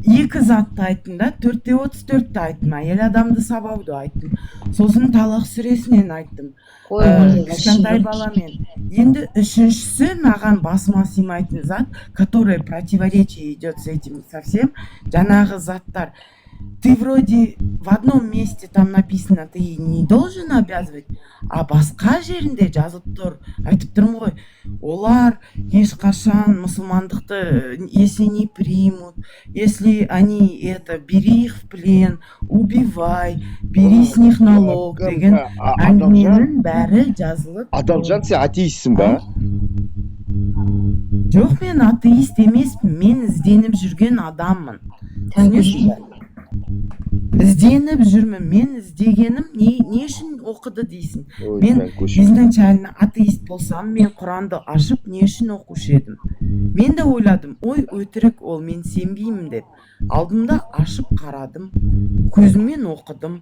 2 затты айттым да, 4-те 34-ті айттым, әйел адамды сабауды айттым. Сосын Талақ сүресінен айттым, кішкентай баламен. Енді үшіншісі маған басыма сыймайтын зат, который противоречие идет с этим совсем, жаңағы заттар. Ты вроде в одном месте там написано, ты не должен обязывать, а басқа жерінде жазып тұр. Айтып тұрмын ғой, олар ешқашан мұсылмандықты, если не примут, если они бери их в плен, убивай, бери с них налог деген әңгіменің бәрі жазылып. Адалжан, сен атеистсің ба? Жоқ, мен атеист емеспін, мен ізденіп жүрген адаммын. Ізденіп жүрмін, мен іздегенім не үшін оқыды дейсің? Мен изначально атеист болсам, мен Құранды ашып не үшін оқушы едім? Мен де ойладым, ой, өтірік ол, мен сенбеймін деп. Алдымда ашып қарадым, көзіммен оқыдым.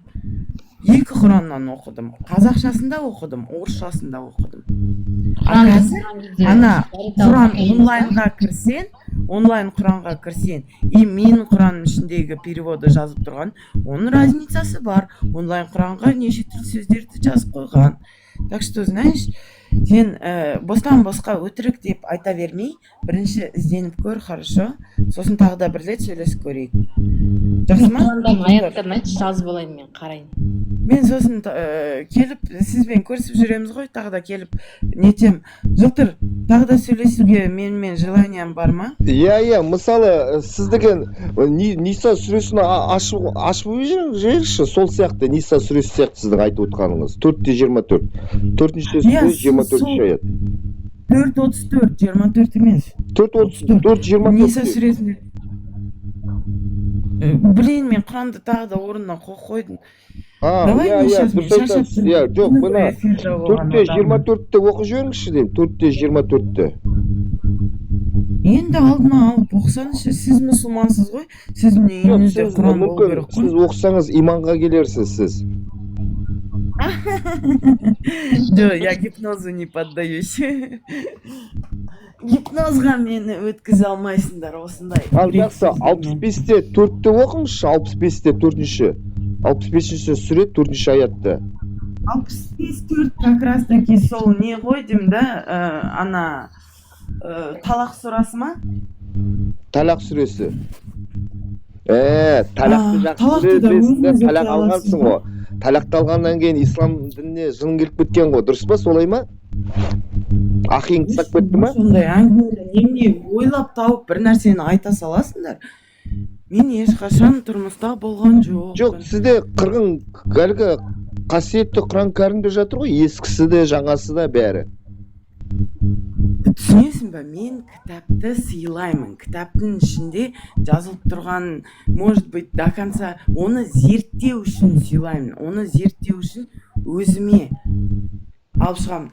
екі құраннан оқыдым. Қазақшасында оқыдым, орысшасында оқыдым. Құранды Қазір оқыған кезде ана дәрет Құран алып онлайн Құранға кірсең, и менің Құраным ішіндегі переводы жазып тұрған, оның разницасы бар. Онлайн Құранға неше түрлі сөздерді жазып қойған. Так что, знаешь, сен бостан босқа өтірік деп айта бермей, бірінші ізденіп көр, хорошо? Сосын тағы да бір рет сөйлесіп көрейік. Жақсы ма? Құрандардың аяттарын айтшы, жазып алайын, мен қарайын. Мен сосын келіп сізбен көрісіп жүреміз ғой, тағы да келіп нетем. Жылтыр, тағы да сөйлесуге менімен желаниям бар ма? Иә, мысалы сіз деген Ниса сүресін ашып жіберіңізші, сол сияқты Ниса сүресі сияқты сіздің айтып отырғаныңыз. 4-24. 4-ші сүре 24-ші аят. 4:34, 24 емес. 4-24. Ниса сүресінде. Блин, мен Құранды тағы да орнына қойдым. Давай Дұрыс айтасыз. Жоқ, мына 4-24-те оқып жіберіңізші деймін. 4-24-те. Енді алдына алып оқысаңызшы, сіз мұсылмансыз ғой, сіздің үйіңізде Құран болу керек қой. Сіз оқысаңыз иманға келерсіз сіз. Жоқ, я гипнозу не поддаюсь. Гипнозға мені өткізе алмайсыңдар осындай. Ал жақсы, 65-те 4-те оқыңызшы, 65-те 4-ші. 65-ші сүре 4-ші аятты. 65-4 как раз таки сол не ғой деймін да, ана Талақ surасы ма? Талақ сүресі. Талақты жақсы білесің, талақ алғансың ғой. Талақты алғаннан кейін ислам дініне жының келіп кеткен ғой, дұрыс па, солай ма? Ақиң қысап кетті ма? Сондай әңгімені неме ойлап тауып бір нәрсені айта саласыңдар. Мен ешқашан тұрмыста болған жоқ. Жоқ, сізде қырғын әлгі қасиетті Құран кәрімде жатыр ғой, ескісі де, жаңасы да бәрі. Түсінесің бе, мен кітапты сыйлаймын. Кітаптың ішінде жазылып тұрған, может быть, до конца оны зерттеу үшін сыйлаймын. Оны зерттеу үшін өзіме алып шығамын.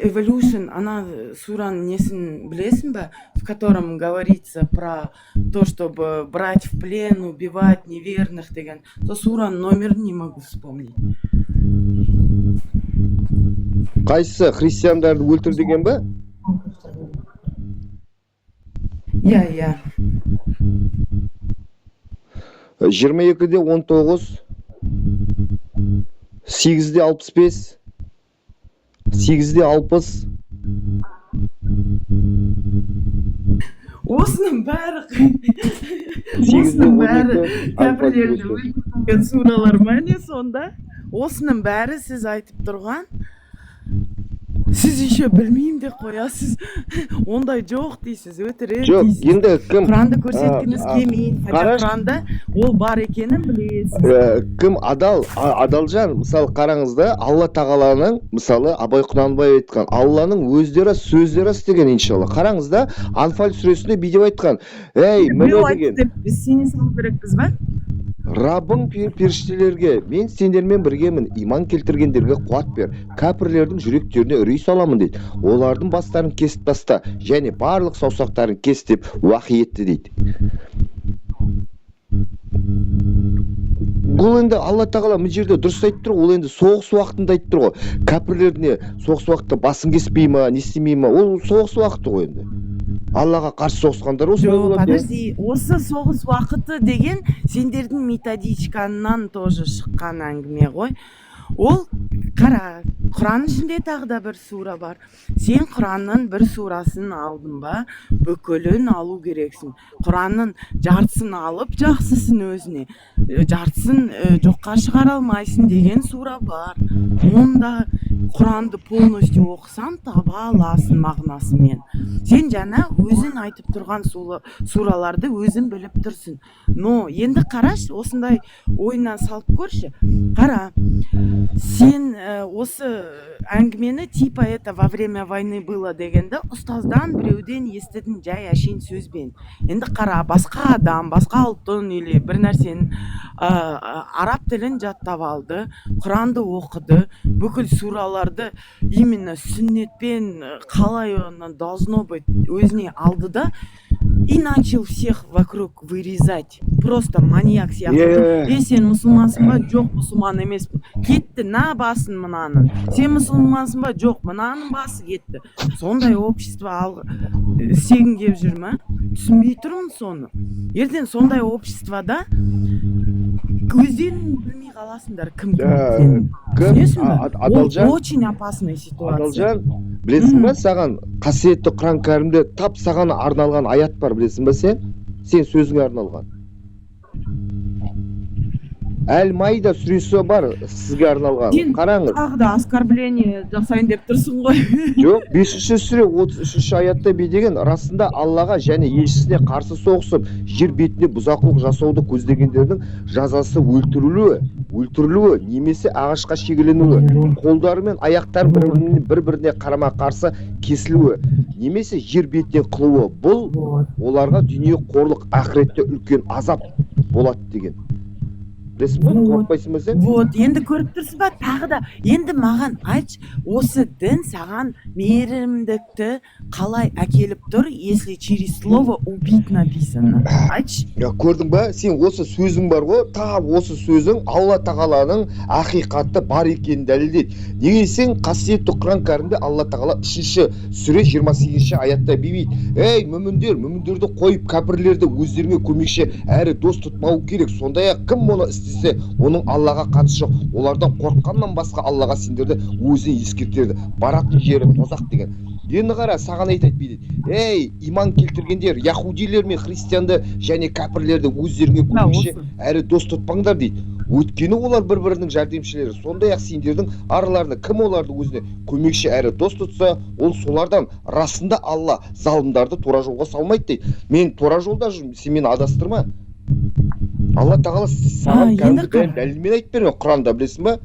Evolution, ана сураның несін білесің бе, в котором говорится про то, чтобы брать в плен, убивать неверных деген. Сол сураның номерін не могу вспомнить. Қайсысы, христиандарды өлтір деген ба? Иә. 22-де 19, 8-де 65, 8-де 60. Осының бәрі кәпірлерді өлтірген суралар ма не сонда? Осының бәрі сіз айтып тұрған? Сіз еще білмеймін деп қоясыз. Ондай жоқ дейсіз, өтірік Жоқ, дейсіз. енді кім Құранды көрсеткіңіз келмейді. Хотя Құранда ол бар екенін білесіз. кім адалжан, мысалы қараңызда, Алла тағаланың, мысалы Абай Құнанбаев айтқан, Алланың өздері сөздері деген иншалла. Қараңызда, Анфал сүресінде бүйтіп айтқан, Біреу айтты деп біз сене салу керекпіз ба? Раббың періштелерге, мен сендермен біргемін, иман келтіргендерге қуат бер, кәпірлердің жүректеріне үрей саламын дейді. Олардың бастарын кесіп таста, және барлық саусақтарын кес деп уахи етті дейді. Бұл енді Алла тағала бұл жерде дұрыс айтып тұр, ол енді соғыс уақытында айтып тұр ғой. Кәпірлеріне соғыс уақытта басын кеспей ма, не істемей ма, ол соғыс уақыты ғой енді. Аллаға қарсы соғысқандар осы болады. Подожди, осы соғыс уақыты деген сендердің методичкаңнан тоже шыққан әңгіме ғой. Ол қара, Құран ішінде тағы да бір сура бар. Сен Құранның бір сурасын алдың ба, бүкілін алу керексің. Құранның жартысын алып, жақсысын өзіне, жартысын жоққа шығара алмайсың деген сура бар. Онда Құранды полностью оқысаң, таба аласың мағынасымен. Сен жаңа өзің айтып тұрған сураларды өзің біліп тұрсың. Но енді қараш, осындай ойынан салып көрші. Қара, сен осы әңгімені типа это во время войны было дегенді ұстаздан біреуден естідің жай әшейін сөзбен. Енді қара, басқа адам, басқа ұлттың или бір нәрсенің араб тілін жаттап алды, Құранды оқыды, бүкіл сураларды именно сүннетпен қалай должно быть өзіне алды да, и начал всех вокруг вырезать. Просто маньяк сияқты. Сен мұсылмансың ба? Жоқ, мұсылман емеспін. Кетті, на басын мынаның. Сен мұсылмансың ба? Жоқ, мынаның басы кетті. Сондай общество істегің келіп жүр ма? Түсінбей тұрмын соны. Ертең сондай обществода өздерің білмей қаласыңдар кім сенің. Түсінесің ба? Адалжан, Ол очень опасная ситуация. Адалжан, білесің ба, саған қасиетті Құран кәрімде тап саған арналған аят бар, білесің ба сен? Сен сөзіңе арналған. Әл-Майда сүресі бар сізге арналған. Сен Қараңыз. тағы да оскорбление жасайын деп тұрсың ғой. Жоқ, 5-ші сүре 33-ші аятта деген расында Аллаға және елшісіне қарсы соғысып, жер бетінде бұзақылық жасауды көздегендердің жазасы өлтірілуі, немесе ағашқа шегеленуі, қолдары мен аяқтар бір-біріне қарама-қарсы кесілуі, немесе жер бетінен қылуы. Бұл оларға дүние қорлық, ақыретте үлкен азап болады деген. Білесің ба, қорықпайсың ба сен? Вот, енді көріп тұрсыз ба, тағы да, енді маған айтшы, осы дін саған мейірімдікті қалай әкеліп тұр, если через слово убить написано? Айтшы. Көрдің ба, сен осы сөзің бар ғой, тап осы сөзің Алла тағаланың ақиқаты бар екенін дәлелдейді. Неге сен қасиетті Құран кәрімде Алла тағала 3-ші сүре 28-ші аятта беймейді. Ей, мүміндерді қойып, кәпірлерді өздеріңе көмекші әрі дос тұтмау керек. Сондай-ақ кім оны істесе, оның Аллаға қатысы жоқ. Олардан қорыққаннан басқа Аллаға сендерді өзі ескертеді. Баратын жері тозақ деген. Енді қара, саған айтады дейді. Ей, иман келтіргендер, яхудилер мен христианды және кәпірлерді өздеріңе көмекші әрі дос тұтпаңдар дейді. Өйткені олар бір-бірінің жәрдемшілері. Сондай-ақ сендердің араларында кім оларды өзіне көмекші әрі дос тұтса, ол солардан. Расында Алла залымдарды тура жолға салмайды дейді. Мен тура жолда жүрмін, сен мені адастырма. Алла тағала саған кәдімгі дәлелмен айтып берген Құранда, білесің ба?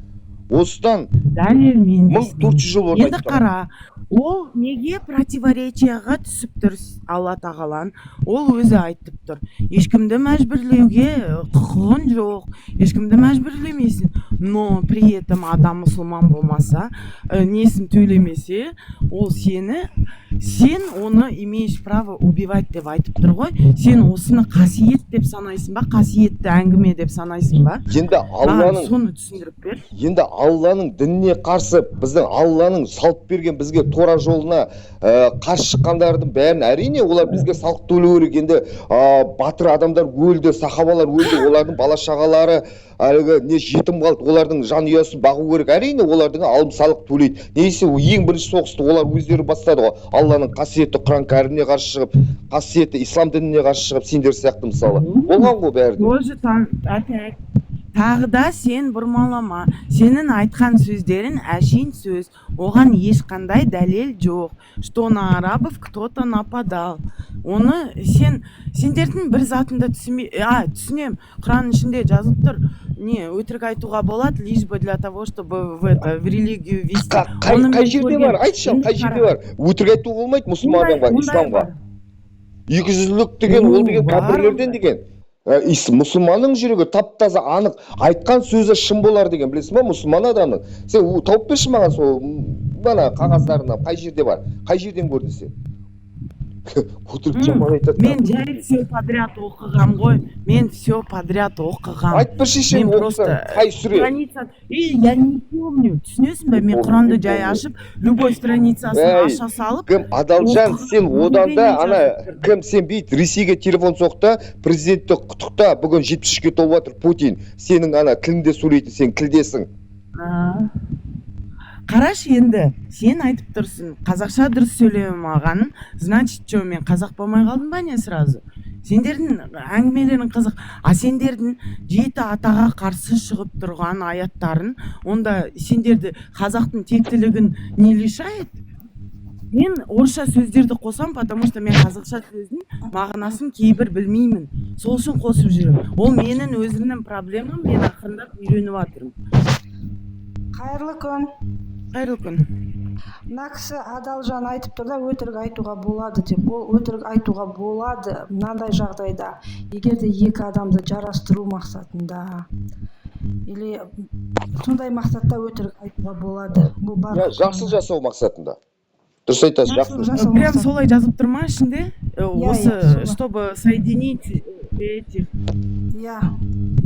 Осыдан 1400 жыл орын енді қара, ол неге противоречияға түсіп тұр Алла тағалан? Ол өзі айтып тұр. Ешкімді мәжбүрлеуге құқығын жоқ, ешкімді мәжбүрлемейсің. Но при этом адам мұсылман болмаса, несін төлемесе, ол сен оны имеешь право убивать деп айтып тұр ғой. Сен осыны қасиет деп санайсың ба, қасиетті әңгіме деп санайсың ба? Соны түсіндіріп бер. Енді Алланың дініне қарсы, біздің Алланың салып берген бізге тура жолына қарсы шыққандардың бәрін әрине олар бізге салық төлеу керек. Енді батыр адамдар өлді, сахабалар өлді, олардың бала шағалары не жетім қалды, олардың жанұясын бағу керек. Әрине олардың алым салық төлейді. Несе ең бірінші соғысты олар өздері бастады ғой. Алланың қасиетті Құран кәріміне қарсы шығып, қасиетті ислам дініне қарсы шығып, сендер сияқты мысалы. Болған ғой бәрі. Тағы да сен бұрмалама. Сенің айтқан сөздерін әшейін сөз. Оған ешқандай дәлел жоқ. Что на арабов кто-то нападал. Оны сендердің бір затында түсінем. Құран ішінде жазып тұр. Не, өтірік айтуға болады, лишь бы для того, чтобы в религию вести. Қай жерде бар? Айтшы, қай жерде бар? Өтірік айтуға болмайды мұсылманға, исламға. 200-лік деген, ол деген кәпірлерден деген. Мұсылманның жүрегі тап-таза анық, айтқан сөзі шын болар деген, білесің ба, мұсылман адамның. Сен тауып берші маған сол қағаздарына, қай жерде бар? Қай жерден көрдің сен? Мен жай все подряд оқығам ғой. Мен все подряд оқығам. Айт бір шешен оқысын, қай сүре? Я не помню. Түсінесің бе, мен Құранды жай ашып, любой страницасын аша салып. Кім, Адалжан, сен одан да, кім сен бейт, Ресейге телефон соқта, президентті құттықта, бүгін 73-ге толып жатыр Путин. Сенің тілінде сөйлейтін, сен тілдесің. Қараш енді, сен айтып тұрсың, қазақша дұрыс сөйлеме маған, значит, что, мен қазақ болмай қалдым ба не сразу? Сендердің әңгімелерің қызық, сендердің 7 атаға қарсы шығып тұрған аяттарын, онда сендерді қазақтың тектілігін не лишает? Мен орысша сөздерді қосам, потому что мен қазақша сөздің мағынасын кейбір білмеймін. Сол үшін қосып жүрмін. Ол менің өзімнің проблемам, мен ақырындап үйреніп жатырмын. Қайырлы күн. Қайырлы күн. Мына кісі Адалжан айтып тұр да, өтірік айтуға болады деп. Ол өтірік айтуға болады мынандай жағдайда. Егер де екі адамды жарастыру мақсатында или сондай мақсатта өтірік айтуға болады. Бұл бар. Жақсы жасау мақсатында. Дұрыс айтасыз, жақсылық жақсы. жасау Прям мақсат. солай жазып тұр ма ішінде? Осы, солай. чтобы соединить этих Иә.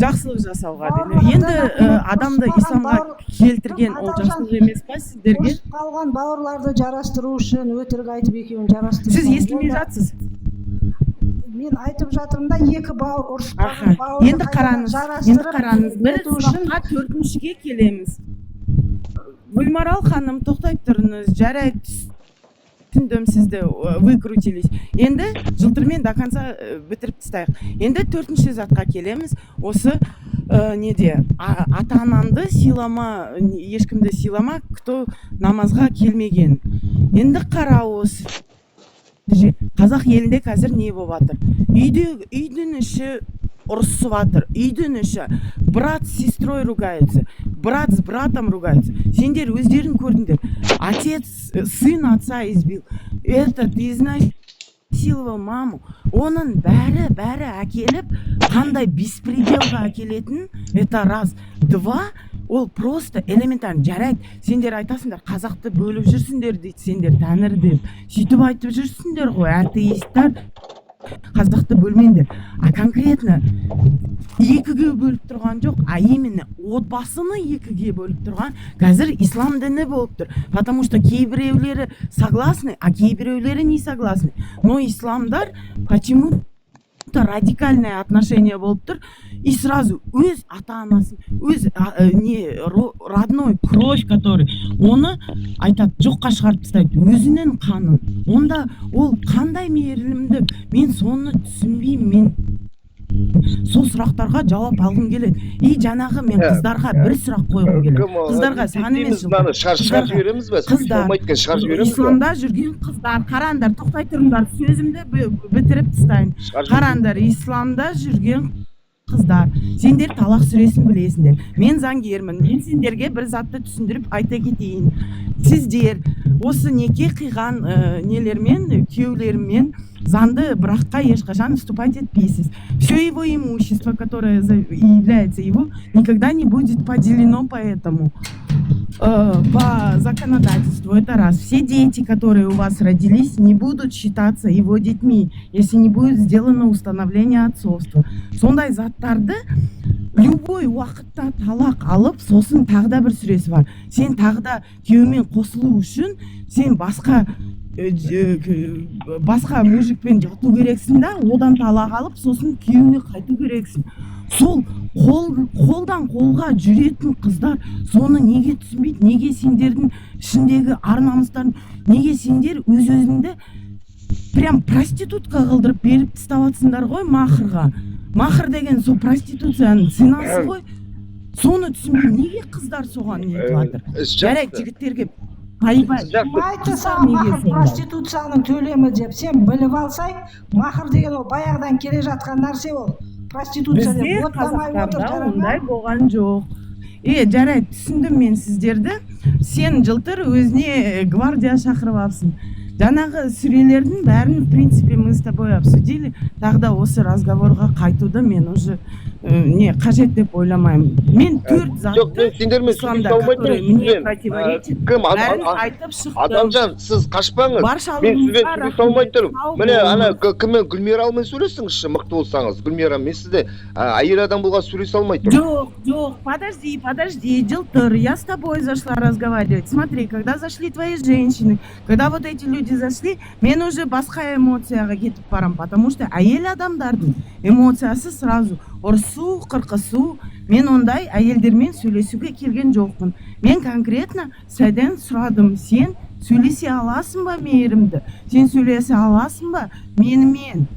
жақсылық жасауға дейді. Бауырлардан Енді ұрысып адамды қалған исламға келтірген ол Адалжан, жақсылық емес па сіздерге? ұрысып қалған бауырларды жарастыру үшін өтірік айтып екеуін жарастыру. Сіз естімей жатсыз. Мен айтып жатырмын да, екі бауыр ұрысып қалған Аха. бауырды Енді қараңыз, біз өту үшін сұраққа төртіншіге келеміз. Гүлмарал ханым, тоқтай тұрыңыз, жарайды, түсіндім сізді, выкрутились. Енді жылтырмен до конца бітіріп тастайық. Енді төртінші затқа келеміз. Осы неде, ата-анаңды сыйлама, ешкімді сыйлама, кто намазға келмеген. Енді қара осы. Қазақ елінде қазір не болып жатыр? Үйдің іші ұрысып жатыр. Үйдің іші брат с сестрой ругаются, брат с братом ругаются. Сендер өздерің көрдіңдер. Отец, сын отца избил. Этот изнасиловал маму. Оның бәрі әкеліп, қандай беспределға әкелетін, это раз. Два, ол просто элементарно. Жарайды, сендер айтасыңдар, қазақты бөліп жүрсіңдер дейді, сендер тәңір деп. Сөйтіп айтып жүрсіңдер ғой, атеисттер. Қазақты бөлмеңдер. А конкретно екіге бөліп тұрған жоқ, а именно отбасыны екіге бөліп тұрған қазір ислам діні болып тұр. Потому что кейбіреулері согласны, а кейбіреулері не согласны. Но исламдар почему-то радикальное отношение болып тұр. И сразу өз ата-анасын, өз родной кровь, который оны айтады, жоққа шығарып тастайды, өзінің қанын. Онда ол қандай мейірімдік? Мен соны түсінбеймін. Мен сол сұрақтарға жауап алғым келеді. И жаңағы мен қыздарға бір сұрақ қойғым келеді. Қыздарға, саған емес жылдар. Шығарып жібереміз бе? Қыздар, исламда жүрген қыздар, қараңдар, тоқтай тұрыңдар, сөзімді бітіріп тастайын. Қараңдар, исламда жүрген қыздар, сендер Талақ сүресін білесіңдер. Мен заңгермін. Мен сендерге бір затты түсіндіріп айта кетейін. Сіздер осы неке қиған нелермен, күйеулермен заңды бракқа ешқашан вступать етпейсіз. Все его имущество, которое является его, никогда не будет поделено поэтому. По законодательству, это раз. Все дети, которые у вас родились, не будут считаться его детьми, если не будет сделано установление отцовства. Сондай заттарды любой уақытта талақ алып, сосын тағы да бір сүресі бар. Сен тағы да күйеумен қосылу үшін, сен басқа мужикпен жату керексің да, одан талақ алып, сосын күйеуіне қайту керексің. Сол қолдан қолға жүретін қыздар соны неге түсінбейді? Неге сендердің ішіндегі ар-намыстарын, неге сендер өз-өзіңді прям проститутка қылдырып беріп таставатсыңдар ғой махырға? Махыр деген сол проституцияның ценасы ғой. Соны түсінбейді. Неге қыздар соған не етіп жатыр? Жарайды, жігіттерге Айтты саған махыр проституцияның төлемі деп, сен біліп алсай, махыр деген ол баяғыдан келе жатқан нәрсе ол. Проституция деп. Бізде Қазақстанда ондай болған жоқ. Жарайды, түсіндім мен сіздерді. Сен жылтыр өзіне гвардия шақырып алсың. Жаңағы сүрелердің бәрін, в принципе, мы с тобой обсудили. Тағы да осы разговорға қайтуды мен уже қажет деп ойламаймын. Мен төрт затты исламда, которые мне противоречат, бәрін айтып шықтым. Адамжан, сіз қашпаңыз. Мен сізбен сөйлесе алмай тұрмын. Міне, ана кіммен Гүлмиралмен сөйлесіңізші, мықты болсаңыз. Гүлмира, мен сізде әйел адам болған сөйлесе алмай тұрмын. Жоқ, подожди, жылтыр, я с тобой зашла разговаривать. Смотри, когда зашли твои женщины, когда вот эти люди зашли, мен уже басқа эмоцияға кетіп барам, потому что әйел адамдардың эмоциясы сразу ұрысу, қырқысу. Мен ондай әйелдермен сөйлесуге келген жоқпын. Мен конкретно сәден сұрадым, сен сөйлесе аласың ба мейірімді? Сен сөйлесе аласың ба менімен?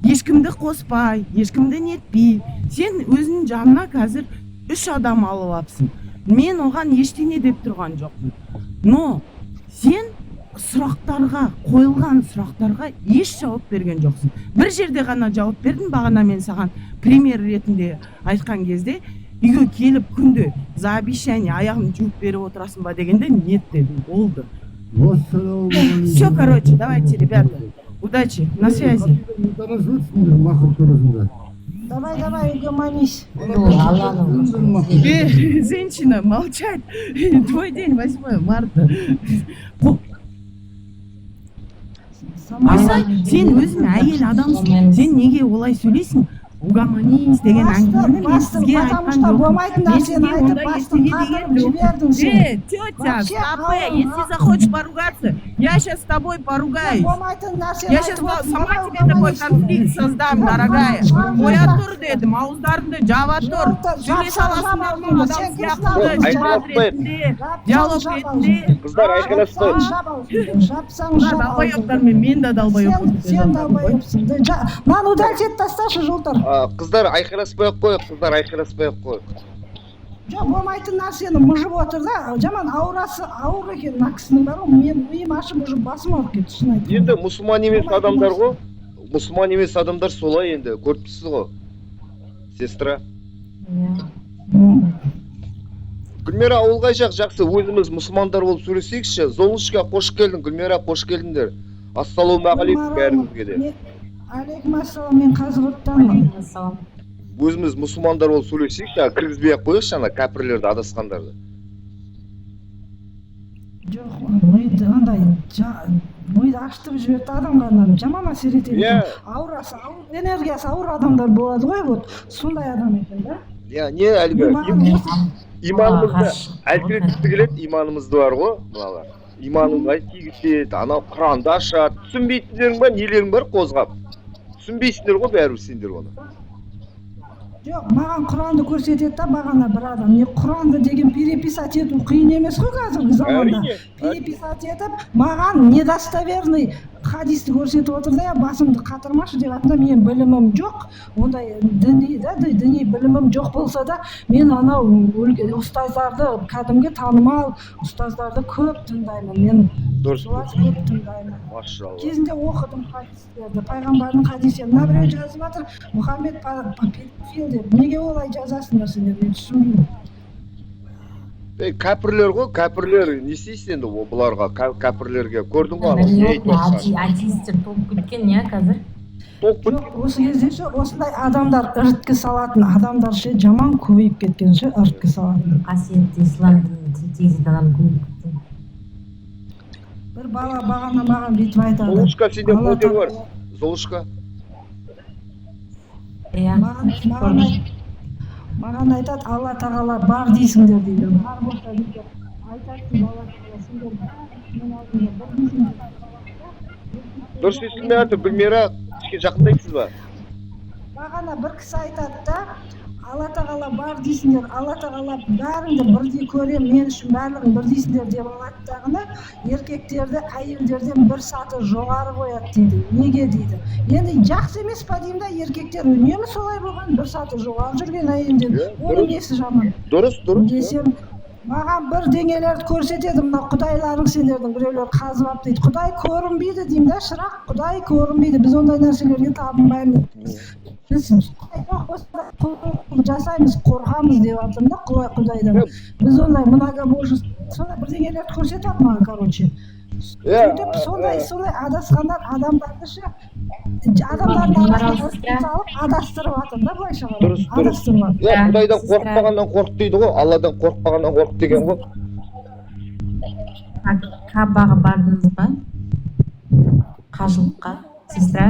Ешкімді қоспай, ешкімді нетпей. Сен өзінің жанына қазір 3 адам алып апсың. Мен оған ештеңе деп тұрған жоқпын. Но сен қойылған сұрақтарға еш жауап берген жоқсың. Бір жерде ғана жауап бердің, бағана мен саған пример ретінде айтқан кезде, үйге келіп күнде за обещание аяғын жуып беріп отырасың ба дегенде нет дедім, болды. Все, короче, давайте, ребята, удачи, на связи. Давай, угомонись. Женщина, молчать. Твой день 8 марта. Oysa сен өзің әйел адамсың. Сен неге олай сөйлейсің? Угомонись деген әңгімені мен сізге айтқан жоқпын. болмайтын Мен нәрсені сізге айтып ондай бастың ештеңе деген қатырып жоқпын. жібердің сен. Тетя, Вообще, стопэ, алым, если захочешь поругаться, я сейчас с тобой поругаюсь. Болмайтын нәрсені Я сейчас айтып сама отырсың, тебе такой угомонись. конфликт создам, дорогая. Қоя тұр дедім, ауыздарыңды жаба тұр. Сөйлесе аласыңдар ма адам сияқты дебат ретінде, диалог ретінде. Қыздар айқайласпай. Жапсаң жап. Долбоебтармен мен де долбоеб болып Сен долбоебсің. Мынаны удалить ет тасташы жолдар. Қыздар айқайласпай-ақ қойық, қыздар айқайласпай-ақ қойық. Жоқ, болмайтын нәрсені мұжып отыр да, жаман аурасы ауыр екен мына кісінің бар ғой, мен миым ашып мұжып басым ауырып кетті, шын айтайын. Енді мұсылман емес адамдар ғой. Мұсылман емес адамдар солай енді, көріп тұрсыз ғой. Сестра. Гүлмира ауылға жақсы, өзіміз мұсылмандар болып сөйлесейікші. Золушка қош келдің, Гүлмира қош келдіңдер. Ассалаумағалейкум бәріңізге де. Алейкум ассалам, мен Қазығұрттанмын. Ассалам. Өзіміз мұсылмандар болып сөйлесейікші, кіргізбей-ақ қойықшы ана кәпірлерді, адасқандарды. Жоқ, миды андай миды ашытып жіберді адамға жаман әсер етеді. Аурасы, энергиясы ауыр адамдар болады ғой, вот сондай адам екен да. Не әлгі иманымызды әлсіреткісі келеді, иманымызды бар ғой, мыналар. Иманыңға тигізеді, анау Құранды ашады. Түсінбейтіндерің бар, нелерің бар қозғап. Түсінбейсіңдер ғой бәрібір сендер оны. Жоқ, маған Құранды көрсетеді да бағана бір адам. Не Құранды деген переписать ету қиын емес қой қазіргі заманда. Переписать етіп, маған недостоверный хадисті көрсетіп отыр да, басымды қатырмашы деп атында мен білімім жоқ. Ондай діни білімім жоқ болса да, мен анау ұстаздарды кәдімгі танымал, ұстаздарды көп тыңдаймын. Мен Дұрыс. көп тыңдаймын. Машалла. Кезінде оқыдым хадистерді, пайғамбардың хадистерін. Мына біреу жазып жатыр, Мұхаммед педофил деп. Неге олай жазасыңдар сендер, мен түсінбеймін. Кәпірлер ғой, кәпірлер не істейсің енді бұларға, кәпірлерге көрдің ғой ана не айтып жатқанын? Атеистер толып кеткен не қазір? Жоқ, осы кезде ше осындай адамдар іріткі салатын адамдар ше жаман көбейіп кеткен ше іріткі салатын. Қасиетті ислам дінін тегізетін адам көбейіп кеткен. Бір бала бағана маған бүйтіп айтады. Золушка сенде модер бар. Золушка. Маған айтады, Алла тағала бар дейсіңдер дейді. Бар болса дейді. Айтасың бала сендер мен алдымда бір дейсіңдер. Дұрыс естілмей жатыр, Гүлмира, кішкене жақындайсыз ба? Бағана бір кісі айтады да, Алла тағала бар дейсіңдер, Алла тағала бәріңді бірдей көрем, мен үшін барлығын бір дейсіңдер деп алады дағыны, еркектерді әйелдерден бір саты жоғары қояды дейді. Неге дейді? Енді жақсы емес па деймін да, еркектер үнемі солай болған, бір саты жоғары жүрген әйелден. Оның несі жаман? Дұрыс. Десем, маған бір деңгейлерді көрсетеді, мына құдайларың сендердің біреулер қазып алып дейді. Құдай көрінбейді деймін да, шырақ, Құдай көрінбейді. Біз ондай нәрселерге табынбаймыз. Біз жасаймыз, қорқамыз деп жатырмын да Құдайдан. Біз ондай многобожество, сондай бірдеңелерді көрсетеді маған, короче. Сөйтіп сондай адасқандар адамдарды ше, адамдардың арасына салып адастырып жатыр да былайша қарап. Адастырып жатыр. Құдайдан қорықпағаннан қорық дейді ғой, Алладан қорықпағаннан қорық деген ғой. Кабаға бардыңыз ба? Қажылыққа, сестра?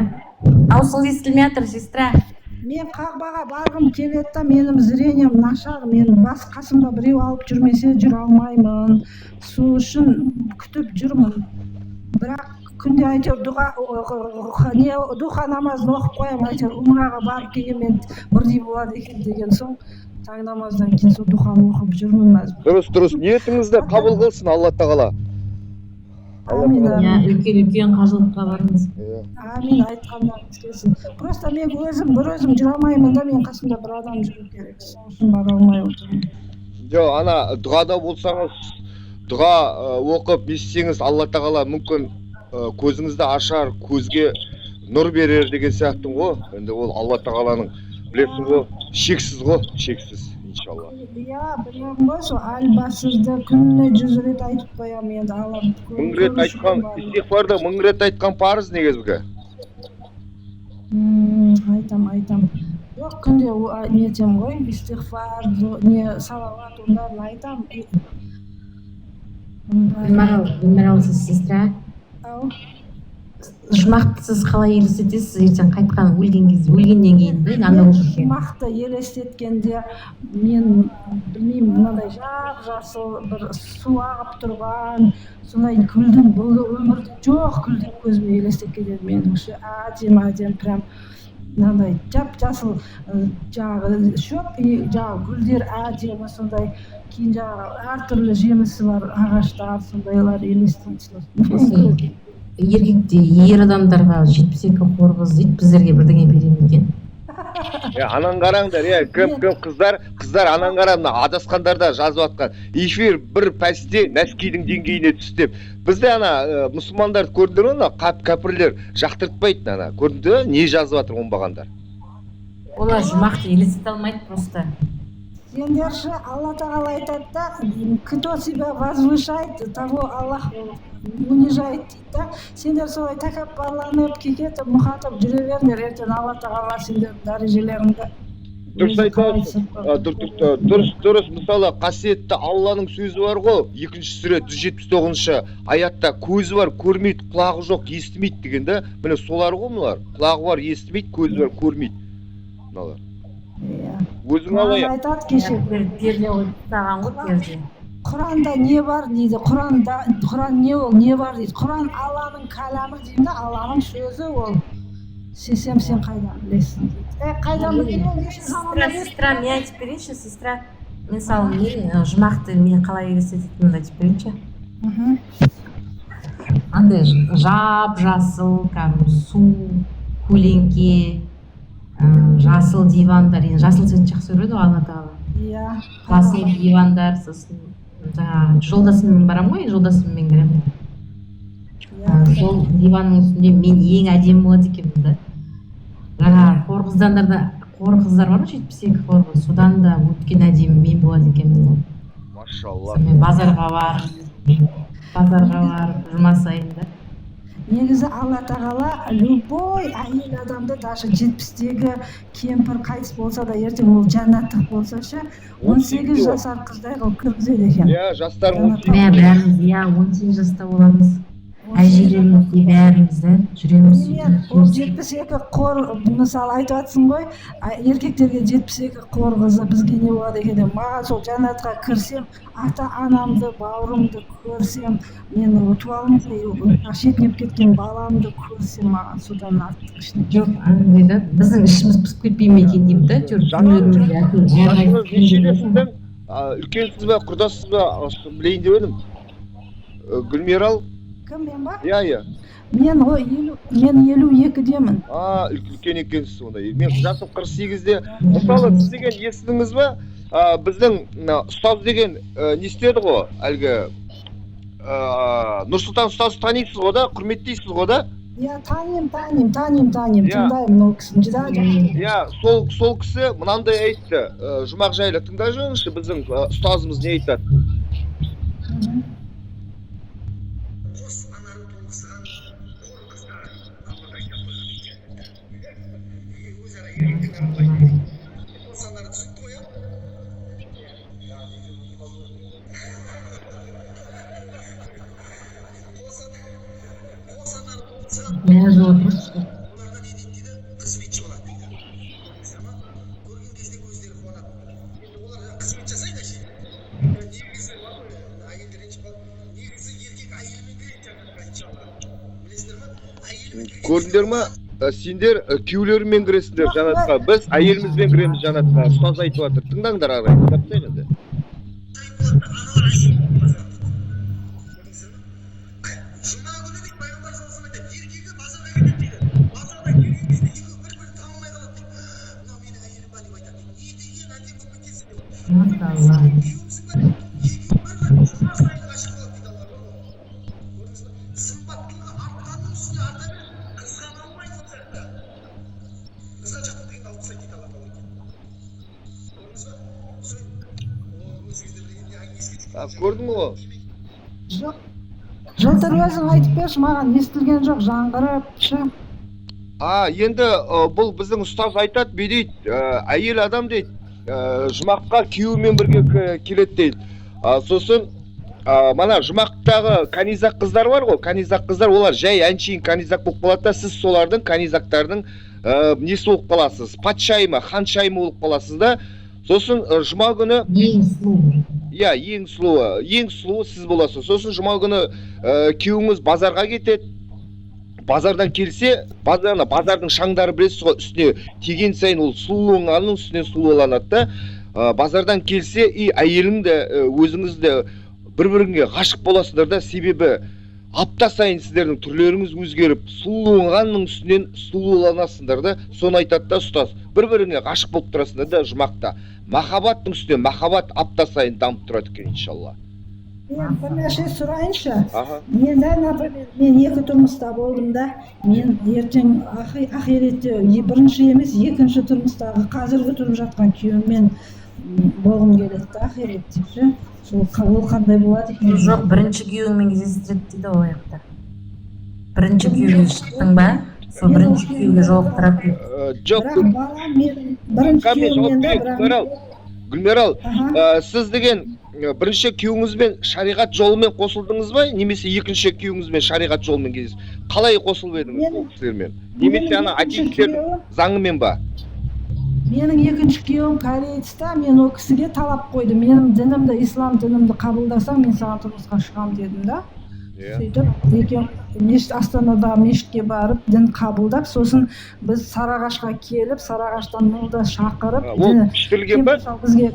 Аусыл естілмей жатыр, сестра. Мен Қағбаға барғым келеді да, менің зрением нашар, менің бас қасымда біреу алып жүрмесе жүре алмаймын. Сол үшін күтіп жүрмін. Бірақ күнде әйтеуір дұға намазын оқып қоямын, әйтеуір умраға барып келгенмен бірдей болады екен деген соң таң намаздан кейін сол дұғаны оқып жүрмін мәз. Дұрыс. Ниетіңізді қабыл қылсын Алла тағала. Амин. Үлкен қажылыққа барыңыз. Амин, айтқандарыңыз келсін. Просто мен бір өзім жүре алмаймын да, мен қасымда бір адам жүру керек. Сол үшін бара алмай отырмын. Жоқ, ана дұғада болсаңыз, дұға оқып естісеңіз, Алла тағала мүмкін көзіңізді ашар, көзге нұр берер деген сияқты ғой. Енді ол Алла тағаланың білесің ғой, шексіз ғой, шексіз, иншалла. Иә, білемін ғой, сол әлбасызды күніне 100 рет айтып қоямын енді Алла. 1000 рет айтқан, истиғфарды 1000 рет айтқан парыз негізгі. Айтам. Жоқ, күнде нетем ғой, истиғфар, не салауат, ондарын айтам. Гүлмарал, сестра. жұмақты сіз қалай елестетесіз ертең қайтқан өлгеннен кейін да анда болып жүрген. Жұмақты елестеткенде мен білмеймін, мынандай жасыл бір су ағып тұрған, сондай гүлдің, бұл өмірде жоқ гүлдің көзіме елестеп кетеді меніңше. Әдемі прям мынандай жап-жасыл жаңағы шөп, жаңағы гүлдер әдемі, сондай кейін жаңағы әртүрлі жемісі бар ағаштар, сондайлар елестейді. Еркекте ер адамдарға 72 қор қыз дейді, біздерге бірдеңе беремін екен. Анан қараңдар, кім қыздар анан қара, мына адасқандарда жазып атқан. Эфир бір пәсте нәскидің деңгейіне түсті деп. Бізде ана мұсылмандарды көрдіңдер ме? Кәпірлер жақтыртпайды ана. Көрдіңдер ме? Не жазып атыр оңбағандар? Олар жұмақты елестете алмайды просто. Сендерші Алла тағала айтады да, кто себя возвышает, того Аллах унижает дейді да. Сендер солай тәкаппарланып, кекетіп, мұқатып жүре беріңдер, ертең Алла тағала сендердің дәрежелеріңді. Дұрыс айтасың. Дұрыс. Мысалы, қасиетті Алланың сөзі бар ғой, 2-ші сүре 179-шы аятта көзі бар, көрмейді, құлағы жоқ, естімейді дегенде, міне солар ғой мұлар. Құлағы бар, естімейді, көзі бар, көрмейді. Мыналар. Өзің алайық. Айтады кеше. Перде қойып тастаған ғой перде. Құранда не бар дейді, Құран не ол, не бар дейді. Құран Алланың кәламы дейді, Алланың сөзі ол. Сен қайдан білесің дейді. Қайдан білесің? Сестра, мен айтып берейінші, сестра. Мысалы, мен жұмақты мен қалай елестететінімді айтып берейінші. Андай жап-жасыл, су, көлеңке, жасыл дивандар, енді жасыл цвет жақсы көреді ғой Алла тағала. Иә. Жасыл дивандар, сосын жаңағы жолдасыммен барамын ғой, жолдасыммен кіремін. Сол диванның үстінде мен ең әдемі болады екенмін да. Жаңағы қор қыздар бар ғой, 72 қор қыз, содан да өткен әдемі мен болады екенмін ғой. Машалла. Мен базарға барып жұма сайын да. Негізі Алла тағала любой әйел адамды, даже 70-тегі кемпір қайтыс болса да, ертең ол жәннаттық болса ше, 18 жасар қыздай қылып кіргізеді екен. Иә, жастар 18. Бәріміз 18 жаста боламыз. Әжелеріміз де бәріміз да жүреміз. Ол 72 қор, мысалы айтып жатсың ғой, еркектерге 72 қор қызы бізге не болады екен. Маған сол жәннатқа кірсем, ата-анамды, бауырымды көрсем, мен туалымды шетінеп кеткен баламды көрсем, маған содан артық ішіне. Жоқ, андай да, біздің ішіміз пысып кетпей ме екен деймін да, Нешедесіңдің? Үлкенсіз бе, құрдассыз ба, білейін деп едім. Гүлмирал? Кім, мен ба? Иә. Мен 52-демін. Үлкен екенсіз онда. Мен жасым 48-де. Мысалы, сіз деген естідіңіз бе? Біздің ұстаз деген не істеді ғой? Әлгі Нұрсұлтан ұстазы танисыз ғой да? Құрметтейсіз ғой да? Иә, танимын. Тыңдаймын ол кісіні. Иә, сол кісі мынандай айтты. Жұмақ жайлы тыңдай жүріңізші, біздің ұстазымыз не айтады? Көрдіңдер ма? Сендер күйеулеріңмен кіресіңдер жаннатқа. Біз әйелімізбен кіреміз жаннатқа. Ұстаз айтып жатыр. Тыңдаңдар ағай. Тыңдап енді. Көрдің ғой? Жоқ. Жылтыр өзің айтып берші, маған естілген жоқ, жаңғырыпшы. Енді бұл біздің ұстаз айтады, бедейді, әйел адам дейді, жұмаққа күйеуімен бірге келеді дейді. Сосын мана жұмақтағы канизак қыздар бар ғой, канизак қыздар, олар жай әншейін канизак болып қалады да, сіз солардың канизактардың несі болып қаласыз, патшайымы, ханшайымы болып қаласыз да. Сосын жұма күні ең сұлу. иә, ең сұлуы сіз боласыз. Сосын жұма күні күйеуіңіз базарға кетеді. Базардан келсе, базардың шаңдары білесіз ғой, үстіне тиген сайын ол сұлулығының үстіне сұлуланады да. Базардан келсе, әйелің де өзіңіз де бір-біріңге ғашық боласыздар да, себебі апта сайын сіздердің түрлеріңіз өзгеріп, сұлулығының үстінен сұлуланасыңдар да. Соны айтады да ұстаз, бір-біріңе ғашық болып тұрасыңдар да жұмақта. Махаббаттың үстіне махаббат апта сайын дамып тұрады екен, иншалла. Мен бір нәрсе сұрайыншы. Аха. Мен например, мен екі тұрмыста болдым да, мен ертең ақиретте бірінші емес, екінші тұрмыстағы қазіргі тұрып жатқан күйеуіммен болғым келеді да, ақиретте ше. Сол ол қандай болады екен? Жоқ, бірінші күйеуіңмен кездестіреді дейді ол жақта. Бірінші күйеуге шықтың ба? Сол бірінші күйеуге жолықтырады дейді. Жоқ, Бірақ балам менің бірінші күйеуіммен де бірақ Гүлмирал, сіз деген бірінші күйеуіңізбен шариғат жолымен қосылдыңыз ба, немесе екінші күйеуіңізбен шариғат жолымен кездестіңіз? Қалай қосылып едіңіз бұл кісілермен? Немесе ана әдеттердің заңымен ба? Менің екінші күйеуім кореец та, мен ол кісіге талап қойдым. Менің дінімді, ислам дінімді қабылдасаң, мен саған тұрмысқа шығамын дедім да. Сөйтіп екеуміз Астанадағы мешітке барып дін қабылдап, сосын біз Сарыағашқа келіп, Сарыағаштан молда шақырып, Ол піштірілген ба? бізге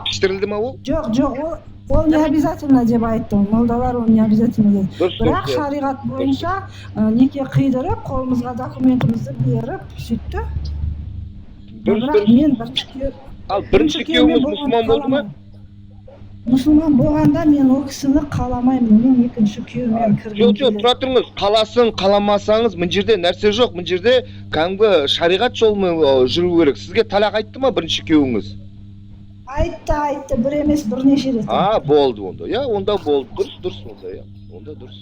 Піштірілді ма ол? жоқ, ол не обязательно деп айтты. Молдалар ол не обязательно деді. Бірақ шариғат бойынша неке қидырып, қолымызға документімізді беріп, сөйтті. Бірақ мен бірінші күйеуіңіз мұсылман болды ма? Мұсылман болғанда мен ол кісіні қаламаймын. Мен екінші күйеумен кіргім Жоқ, тұра тұрыңыз. Қаласын, қаламасаңыз, мына жерде нәрсе жоқ. Мына жерде кәдімгі шариғат жолымен жүру керек. Сізге талақ айтты ма бірінші күйеуіңіз? Айтты, бір емес, бірнеше рет. Болды онда. Я, онда болды. Дұрыс онда, я. Онда дұрыс.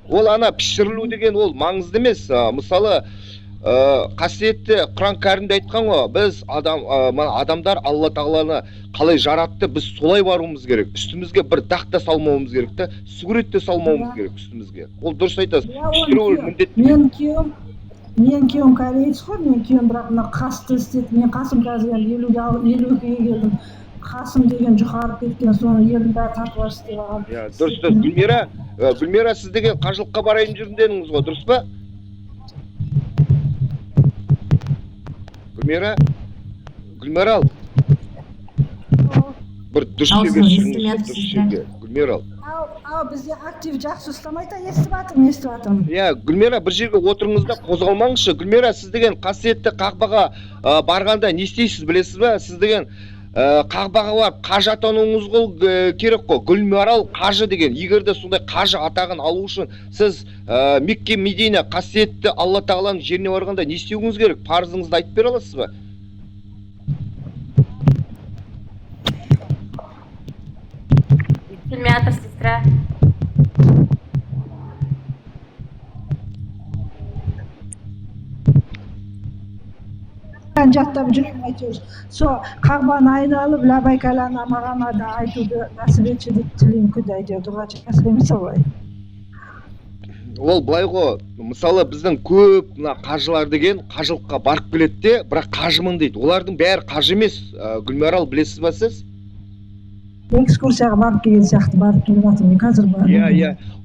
Ол ана пішірілу деген ол маңызды емес. Мысалы, қасиетті Құран кәрімде айтқан ғой, біз адамдар Алла тағаланы қалай жаратты, біз солай баруымыз керек. Үстімізге бір дақ та салмауымыз керек та, сүгірет те салмауымыз керек үстімізге. Ол дұрыс айтасыз. Мен күйеуім кореец қой, мен күйеуім бірақ мына қасты істеді. Мен қасым қазір 52-ге келдім. Қасым деген жұқарып кеткен, соны елдің бәрі тартып істеп алған. Дұрыс. Гүлмира, сіз деген қажылыққа барайын жүрдім дедіңіз ғой, дұрыс па? Гүлмирал. Бір дұрыс жерге шығыңыз. Гүлмирал. Бізде актив жақсы ұстамайды, естіп жатырмын. Гүлмира, бір жерге отырыңыз да қозғалмаңызшы. Гүлмира, сіз деген қасиетті Қағбаға барғанда не істейсіз білесіз ба? Сіз деген Қағбаға барып қажы атануыңыз керек қой. Гүлмирал қажы деген. Егер де сондай қажы атағын алу үшін сіз Мекке, Медина, қасиетті Алла тағаланың жеріне барғанда не істеуіңіз керек? Парызыңызды айтып бере аласыз ба? Естілмей сестра. Жаттап жүрмін әйтеуір. Сол Қағбаны айналып, лабайкала намағана да айтуды нәсіп етші деп тілеймін күнде әйтеуір. Дұға жасаймыз солай. Ол былай ғой, мысалы біздің көп қажылар деген қажылыққа барып келеді де, бірақ қажымын дейді. Олардың бәрі қажы емес. Гүлмирал, білесіз ба сіз? Экскурсияға барып келген сияқты барып келіп жатырмын, қазір барып.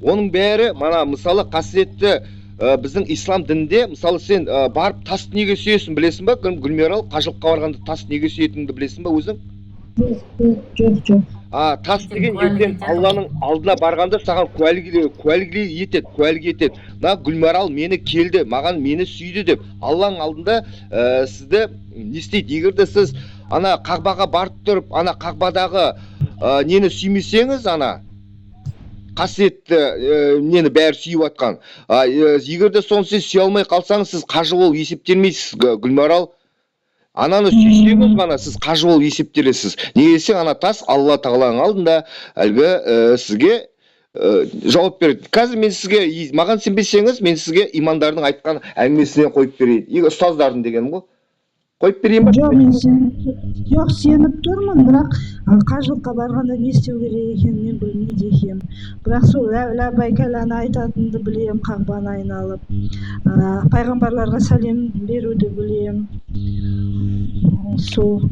Оның бәрі, мысалы қасиетті біздің ислам дінінде, мысалы сен барып тасты неге сүйесің білесің ба? Гүлмирал, қажылыққа барғанда тасты неге сүйетіңді білесің ба өзің? Жоқ. Тас деген ертең Алланың алдына барғанда саған куәлік етеді. Гүлмирал мені келді, мені сүйді деп. Алланың алдында сізді не істейді? Егер де сіз ана Қағбаға барып тұрып, ана Қағбадағы нені сүймесеңіз, ана қасиетті нені бәрі сүйіп атқан. Егер де соны сіз сүйе алмай қалсаңыз, сіз қажы болып есептелмейсіз, Гүлмирал. Ананы сүйсеңіз ғана сіз қажы болып есептелесіз. Неге десең, ана тас Алла тағаланың алдында әлгі сізге жауап береді. Қазір мен сізге, маған сенбесеңіз, мен сізге имандардың айтқан әңгімесінен қойып берейін. Ұстаздардың деген ғой. Қойып берейін ба? Жоқ, мен жоқ, сеніп тұрмын, бірақ қажылыққа барғанда не істеу керек екенін мен білмейді екенмін. Бірақ сол ләббайкәләні айтатынды білем, қағбаны айналып. Пайғамбарларға сәлем беруді білем. Сол.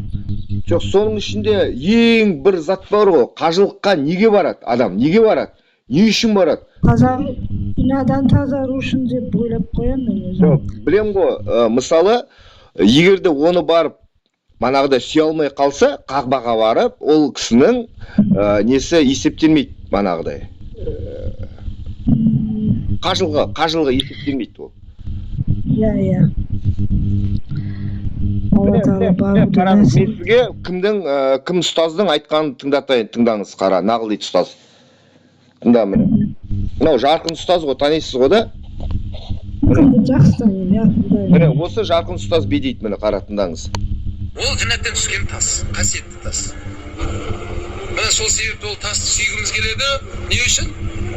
Жоқ, соның ішінде ең бір зат бар ғой. Қажылыққа неге барады адам? Неге барады? Не үшін барады? Күнәдан тазару үшін деп ойлап қоямын мен өзім. Жоқ, білем ғой. Мысалы, егерде оны барып манағыда сүйе алмай қалса, қағбаға барып, ол кісінің несі есептелмейді манағыдай. Қажылығы есептелмейді ол. Иә. Алла тағала баруды Қараңыз, мен нәсіп. сізге кім ұстаздың айтқанын тыңдаңыз, қара, нағыл дейді ұстаз. Тыңда міне. Мынау жарқын ұстаз ғой, танисыз ғой да? Жақсы танимын, иә, тыңдаймын. Міне, осы жарқын ұстаз бе дейді, міне, қара, тыңдаңыз. Ол жәннаттан түскен тас, қасиетті тас. Міне сол себепті ол тасты сүйгіміз келеді. Не үшін?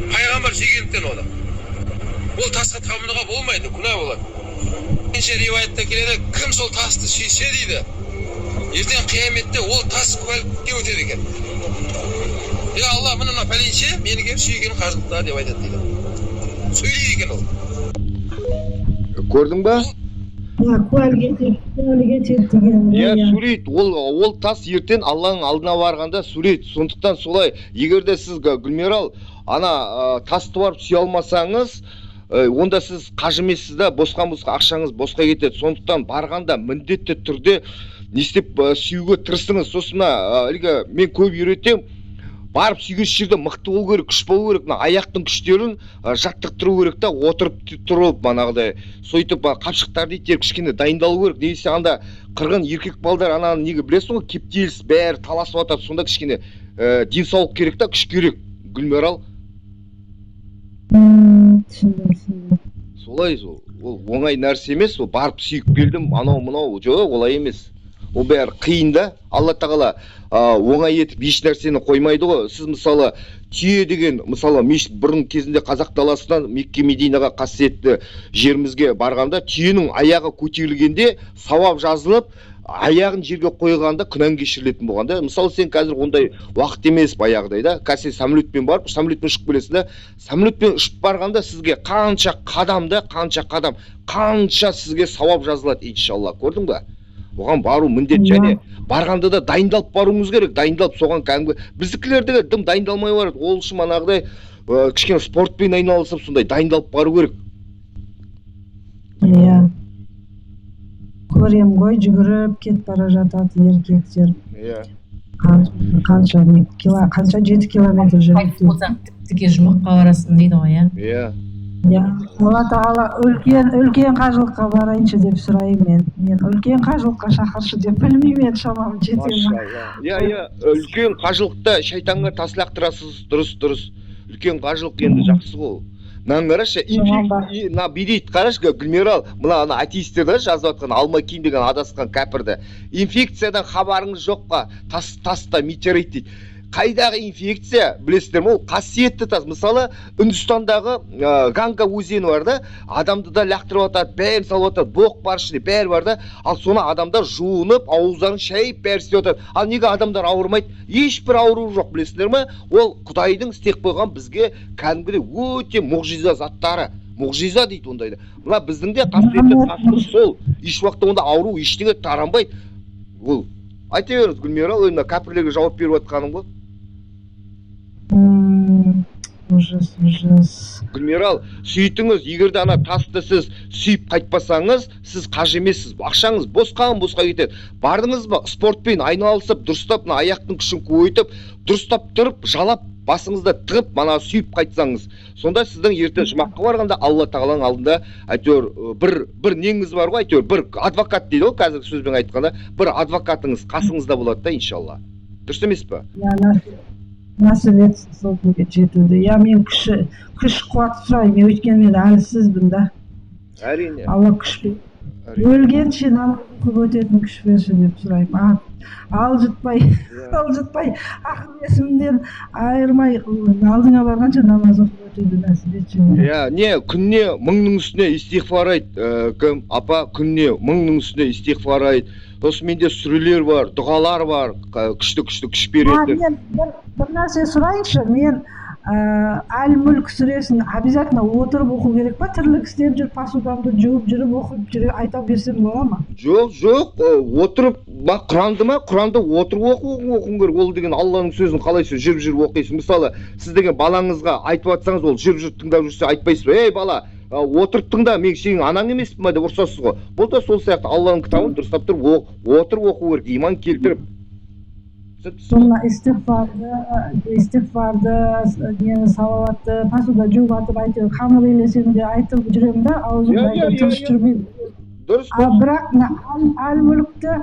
Пайғамбар сүйгендіктен оны. Ол тасқа табынуға болмайды, күнә болады. Екінші риуаятта келеді, кім сол тасты сүйсе дейді, ертең қияметте ол тас куәлікке өтеді екен. Алла, мына пәленше мені келіп сүйген қажылықта деп айтады дейді. Сөйлейді екен ол. Көрдің ба? Куәлік етеді деген. Иә, сурет, ол тас ертең Алланың алдына барғанда сурет. Сондықтан солай, егерде сіз Гүлмирал тасты барып сүйе алмасаңыз, онда сіз қажы емессіз да, босқа ақшаңыз босқа кетеді. Сондықтан барғанда міндетті түрде не істеп сүйуге тырысыңыз. Сосын мен көп үйретем, барып сүйген жерде мықты болу керек, күш болу керек. Аяқтың күштерін жаттықтыру керек та, отырып тұрып манағыдай. Сөйтіп қапшықтарды иттер кішкене дайындалу керек. Немесе анда қырғын еркек балдар ананы неге білесің ғой, кептеліс бәрі таласып жатады. Сонда кішкене денсаулық керек та, күш керек. Гүлмирал. Түсіндім. Солай, ол оңай нәрсе емес, ол барып сүйіп келдім, анау, жоқ, олай емес. Ол бәрі қиын да. Алла тағала оңай етіп еш нәрсені қоймайды ғой. Сіз мысалы түйе деген, мысалы бұрын кезінде қазақ даласынан Мекке Мединаға қасиетті жерімізге барғанда түйенің аяғы көтерілгенде сауап жазылып, аяғын жерге қойғанда күнәң кешірілетін болғанда. Мысалы сен қазір ондай уақыт емес баяғыдай да. Қазір самолетпен барып, самолетпен ұшып келесің да. Самолетпен ұшып барғанда сізге қанша сізге сауап жазылады иншалла. Көрдің ба? Оған бару міндет, және барғанда да дайындалып баруыңыз керек. Дайындалып соған кәдімгі біздікілердегі дым дайындалмай барады. Ол үшін манағыдай кішкене спортпен айналысып сондай дайындалып бару керек. Иә. Көрем ғой, жүгіріп кетіп бара жатады еркектер. Иә. Қанша 7 километр жүріп. болсаң тіке жұмаққа барасың дейді ғой, иә. Иә. Иә. Алла тағала үлкен қажылыққа барайыншы деп сұраймын мен. Мен үлкен қажылыққа шақыршы деп білмеймін, шамам жете ме. Иә, үлкен қажылықта шайтанға тас лақтырасыз, дұрыс. Үлкен қажылық енді жақсы ғой. Қарашы, бейдейді, қарашы, Гүлмирал, мына атеистерді жазып атқан алма киім деген адасқан кәпірді. Инфекциядан хабарыңыз жоқ па? Таста метеорит дейді. Қайдағы инфекция, білесіздер ме, ол қасиетті тас. Мысалы, Үндістандағы Ганга өзені бар да, адамды да лақтырып атады, бәрін салып атады, боқ бар ішінде, бәрі бар да, ал соны адамдар жуынып, ауыздарын шайып, бәрі істеп атады. Ал неге адамдар ауырмайды? Ешбір ауру жоқ, білесіздер ме? Ол Құдайдың істеп қойған бізге кәдімгідей өте мұғжиза заттары. Мұғжиза дейді ондайды. Мына біздің де қасиетті тасымыз сол. Еш уақытта онда ауру ештеңе таранбайды. Ол айта беріңіз, Гүлмирал, мына кәпірлерге жауап беріп атқаным ғой. Ужас. Гүлмирал, сөйтіңіз, егерде ана тасты сіз сүйіп қайтпасаңыз, сіз қажы емессіз, ақшаңыз босқа кетеді. Бардыңыз ба, спортпен айналысып, дұрыстап, аяқтың күшін көбейтіп, дұрыстап тұрып, жалап, басыңызда тығып, мана сүйіп қайтсаңыз, сонда сіздің ертең жұмаққа барғанда Алла тағаланың алдында әйтеуір бір неңіз бар ғой, әйтеуір бір адвокат дейді ғой, қазіргі сөзбен айтқанда, бір адвокатыңыз қасыңызда болады да, иншалла. Дұрыс емес пе? Насіп етсін сол күнге жетуді. Я мен күш қуат сұраймын, өйткені мен әлсізбін да. Әрине. Алла күш өлгенше намаз оқып өтетін күш берсін деп сұраймын. Алжытпай ақыл есімнен айырмай алдыңа барғанша намаз оқып өтуді нәсіп етші. не күніне 1000-ның үстіне истиғфар айт, кім апа, күніне 1000-ның үстіне истиғфар айт. Сосын менде сүрелер бар, дұғалар бар, күшті күш береді. Мен бір нәрсе сұрайыншы, мен Әл-Мүлк сүресін обязательно отырып оқу керек па? Тірлік істеп жүріп, посудамды жуып жүріп оқып жүріп айта берсем бола ма? Жоқ, отырып, Құранды отырып оқуың керек. Ол деген Алланың сөзін қалайша жүріп оқисың. Мысалы, сіз деген балаңызға айтып жатсаңыз, ол жүріп тыңдап жүрсе айтпайсыз ба? Ей бала, отырып тыңда, мен сенің анаң емеспін ба деп ұрсасыз ғой. Бұл да сол сияқты Алланың кітабын дұрыстап тұрып отырып оқу керек, иман келтіріп. Сонда истиғфарды, салауатты, посуда жуып атып айтып, қамыр елесемде айтып жүремін да, аузымда тыныш жүрмейді. Дұрыс. Бірақ Әл-Мүлкті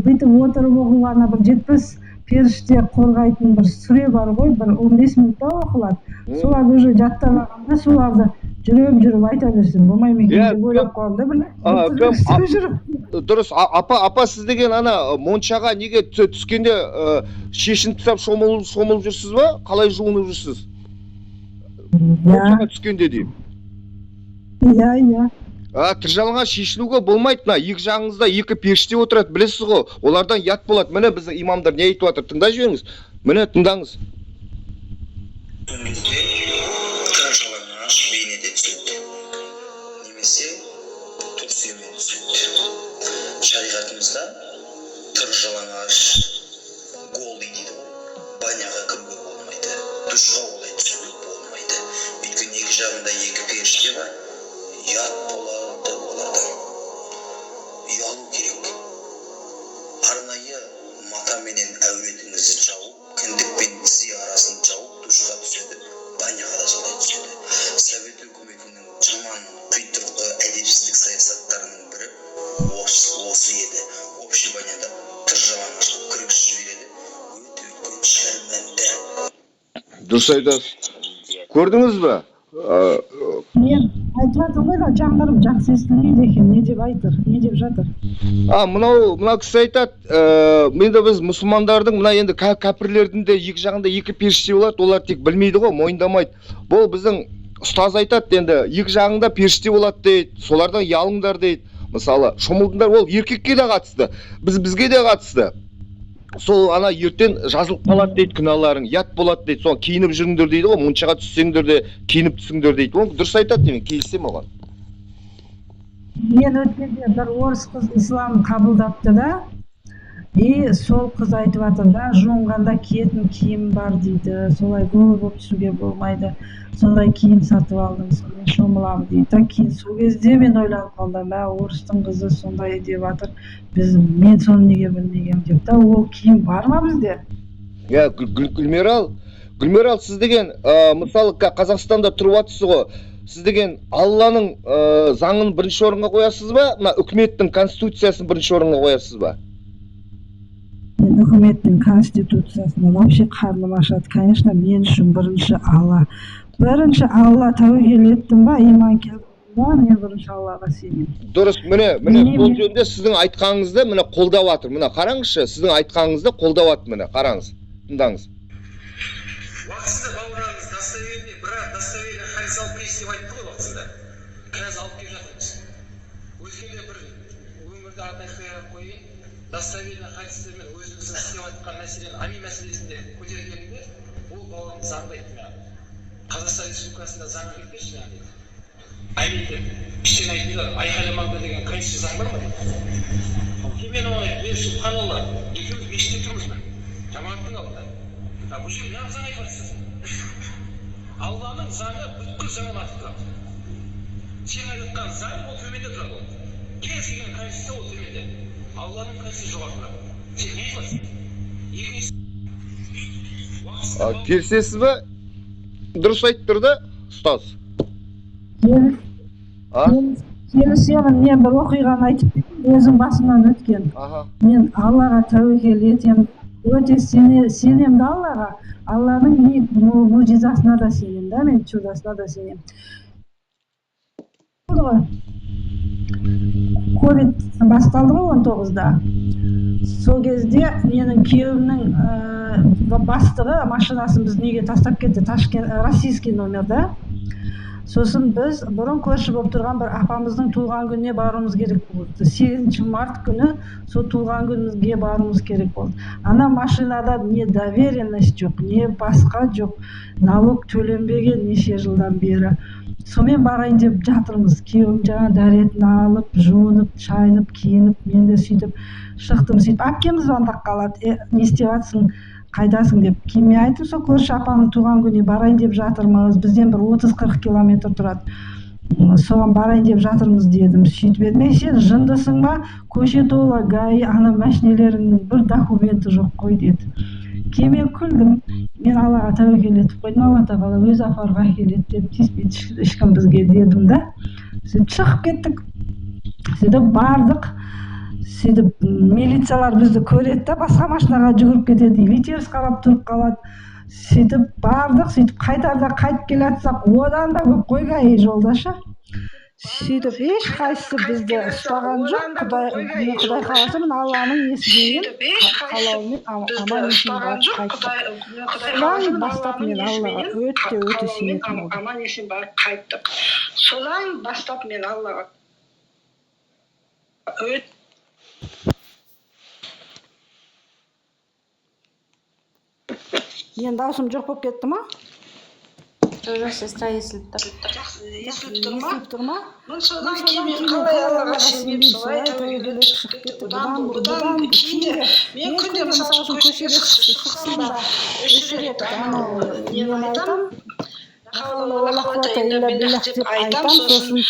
бүйтіп отырып оқуға бір 70 періште қорғайтын бір сүре бар ғой, бір 15 минутта оқылады. Соларды уже жаттамағанда соларды жүріп айта берсем болмай ма екен деп ойлап қалдым да бір. Дұрыс. Апа сіз деген ана моншаға неге түскенде шешініп тастап шомылып жүрсіз ба? Қалай жуынып жүрсіз? Моншаға түскенде деймін. Иә. Тіржалыңа шешінуге болмайды. Екі жағыңызда екі періште отырады, білесіз ғой. Олардан ят болады. Міне біздің имамдар не айтып жатыр? Тыңдай жүріңіз. Міне тыңдаңыз. Тіржалаңа бейнеде түседі. Немесе түксеме түседі. Шариғатымызда тіржалаңаш голый дейді ғой. Баняға кіруге болмайды. Душқа олай түсуге болмайды. Өйткені екі жағында екі періште бар. Ят болады олардан. Ұялу керек. Арнайы матаменен әуретіңізді жауып, кіндік пен тізе арасын жауып, душқа түседі. Баняға да солай түседі. Совет үкіметінің жаман құйтырқы әдепсіздік саясаттарының бірі осы еді. Общий баняда тіржалаңашқа кіргізіп жібереді. Өте үлкен шәрмәнді. Дұрыс айтасыз. Көрдіңіз бе? Мен айтып жатырмын ғой да, жаңғырып жақсы естілмейді екен. Не деп жатыр? Мынау кісі айтады, енді біз мұсылмандардың, мына енді кәпірлердің де екі жағында екі періште болады, олар тек білмейді ғой, мойындамайды. Бұл біздің ұстаз айтады, енді екі жағында періште болады дейді, солардан ұялыңдар дейді. Мысалы, шомылдыңдар, ол еркекке де қатысты, бізге де қатысты. Сол ана ертең жазылып қалады дейді, күнәларың ят болады дейді, соған киініп жүріңдер дейді ғой, моншаға түссеңдер де киініп түсіңдер дейді. Ол дұрыс айтады деймін, келісемін оған. Мен өткенде бір орыс қыз ислам қабылдапты да, сол қыз айтып жатыр да, жуынғанда киетін киім бар дейді, солай голый болып түсуге болмайды, сондай киім сатып алдым, сонымен шомыламын дейді. Кейін сол кезде мен ойланып қалдым, орыстың қызы сондай деп жатыр, мен соны неге білмегенмін деп та, ол киім бар ма бізде? Гүлмирал, сіз деген, мысалы Қазақстанда тұрып жатсыз ғой, сіз деген Алланың заңын бірінші орынға қоясыз ба, мына үкіметтің конституциясын бірінші орынға қоясыз ба? Мен үкіметтің конституциясына вообще қарным ашады. Конечно, мен үшін бірінші Алла, тәуекел еттім ба, иман келдім ба, мен бірінші Аллаға сенемін. Дұрыс, міне сол жөнде сіздің айтқаныңызды міне қолдап жатыр. Міне қараңызшы, сіздің айтқаныңызды қолдап жатыр, міне қараңыз, тыңдаңыз. Уақытысында бауырыңыз достоверный, бірақ достоверный хадис алып келші деп айтты ғой уақытысында. Қазір алып келіп жатырмыз. Өзгеде бір өмірді артыққа қойын, достоверный хадистермен өзіңіздің істеп жатқан мәселені, ами мәселесінде көтергенімде, ол бауырым заңды айтты маған. Қазақстан Республикасында заң келіп берші маған дейді. Ами деп, іштен айтыңдар, айқайламаңдар деген конституция заң бар ма дейді. Мен оған айтып, мен субханалла, екеуміз мешітте тұрмыз ба? Жамағаттың алдында. Бұл жерде неғып заң айтып жатсыз? Алланың заңы бүткіл заңын артып тұрады. Сен айтқан заң ол төменде тұрады ол. Кез келген конституция ол төменде. Алланың конституциясы жоғары тұрады. Сен не айтасың? Келісесіз ба? Дұрыс айтып тұр да, ұстаз. Келісемін, мен бір оқиғаны айтып кеттім, өзім басымнан өткен. Мен Аллаға тәуекел етемін, өте сенемін Аллаға, Алланың мұжизасына да сенемін да, мен чудосына да сенемін. ковид басталды ғой 19-да. Сол кезде менің күйеуімнің бастығы машинасын біз неге тастап кетті, Ташкент российский номерда. Сосын біз бұрын көрші болып тұрған бір апамыздың туған күніне баруымыз керек болды. 8 март күні сол туған күнге баруымыз керек болды. Ана машинада не доверенность жоқ, не басқа жоқ, налог төленбеген неше жылдан бері. Сонымен барайын деп жатырмыз. Күйеуім жаңа дәретін алып, жуынып, шайынып, киініп, мен де сөйтіп шықтым. Сөйтіп әпкем звондап қалады, не істеп жатсың, қайдасың деп. Кейін мен айттым, сол көрші апамның туған күніне барайын деп жатырмыз. Бізден бір 30-40 километр тұрады. Соған барайын деп жатырмыз дедім. Сөйтіп едім, сен жындысың ба? Көше толы ГАИ ана машинелеріңнің бір документі жоқ қой деді. Кейін мен күлдім. Мен Аллаға тәуекел етіп қойдым, Алла тағала өзі апарып әкеледі деп тиіспейді ешкім бізге дедім да. Сөйтіп шығып кеттік. Сөйтіп бардық. Сөйтіп милициялар бізді көреді да, басқа машинаға жүгіріп кетеді, или теріс қарап тұрып қалады. Сөйтіп бардық, сөйтіп қайтарда қайтып келе жатсақ, одан да көп қой ГАИ жолдашы. Сөйтіп ешқайсысы бізді ұстаған жоқ. Құдай қаласа мен Алланың несімен қалауымен аман есен барып қайттық. Содан бастап мен Аллаға өте сенетін болдым. Аман есен барып қайттық. Содан бастап мен Аллаға Мен даусым жоқ болып кетті ма? Жоқ, сестра естіліп тұр. Естіліп тұр ма? Содан кейін мен қалай Аллаға сенбеймін, солай тәуекел шығып кетті. Бұдан кейін мен күнде мысалы үшін көшеге шықсам да үш рет нені айтам, деп айтам, сосын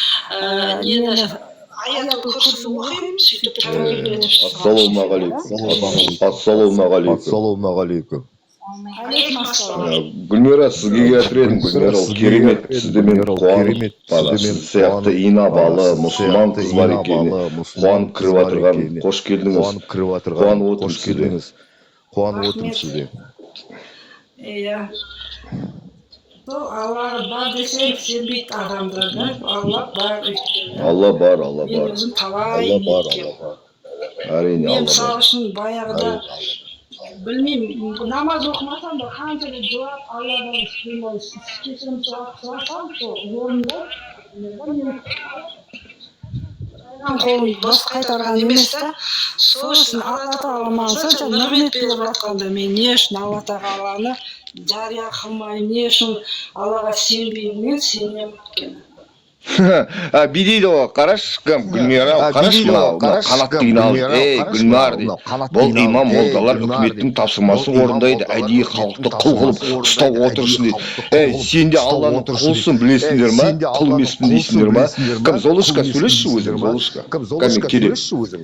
нені аятул курсын оқимын, сөйтіп тәуекел етіп Ассалаумағалейкум. Гүлмира, сізге келтір едім. Гүлмира, ол керемет. Сізде мен қуанып бала. Сіз сияқты инабалы мұсылман қыз бар екені қуанып кіріп отырған. Қош келдіңіз. Қуанып отырмын сізде. Иә. Аллаға бар десең сенбейді адамдар да. Алла бар. Мен өзім талай неткем. Мен мысалы үшін баяғыда білмеймін, намаз оқымасам да қанша рет жылап Алладан кешірім сұрасам, сол орында қолым дос қайтарған емес та, сол үшін Алла тағала маған сонша нығмет беріп жатқанда мен не үшін Алла тағаланы жария қылмаймын, не үшін Аллаға сенбеймін, мен сенемін өйткені. Бидейді ғой, қараш, Гүлмира, қараш мынау, қанатты иналып, Гүлмар дейді. Бұл имам молдалар үкіметтің тапсырмасын орындайды, әдейі халықты құл қылып ұстап отырсын дейді. Сен де Алланың құлсың білесіңдер ма? Құл емеспін дейсіңдер ма? Кім, Золушка, сөйлесші өзің,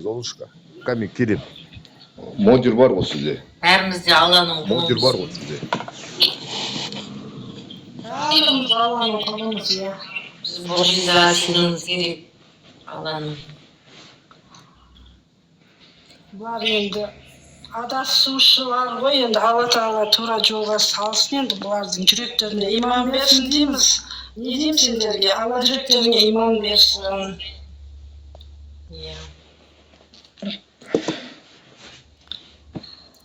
Золушка. Кәмек керек. Модер бар ғой сізде. Бәрімізде Алланың құлымыз. Модер бар ғой сізде. Бәріміз Алланың құлымыз, иә. Боржиза сенуіміз керек Алланың. Бұлар енді адасушылар ғой, енді Алла тағала тура жолға салсын, енді бұлардың жүректеріне иман берсін дейміз. Не деймін сендерге? Алла жүректеріңе иман берсін.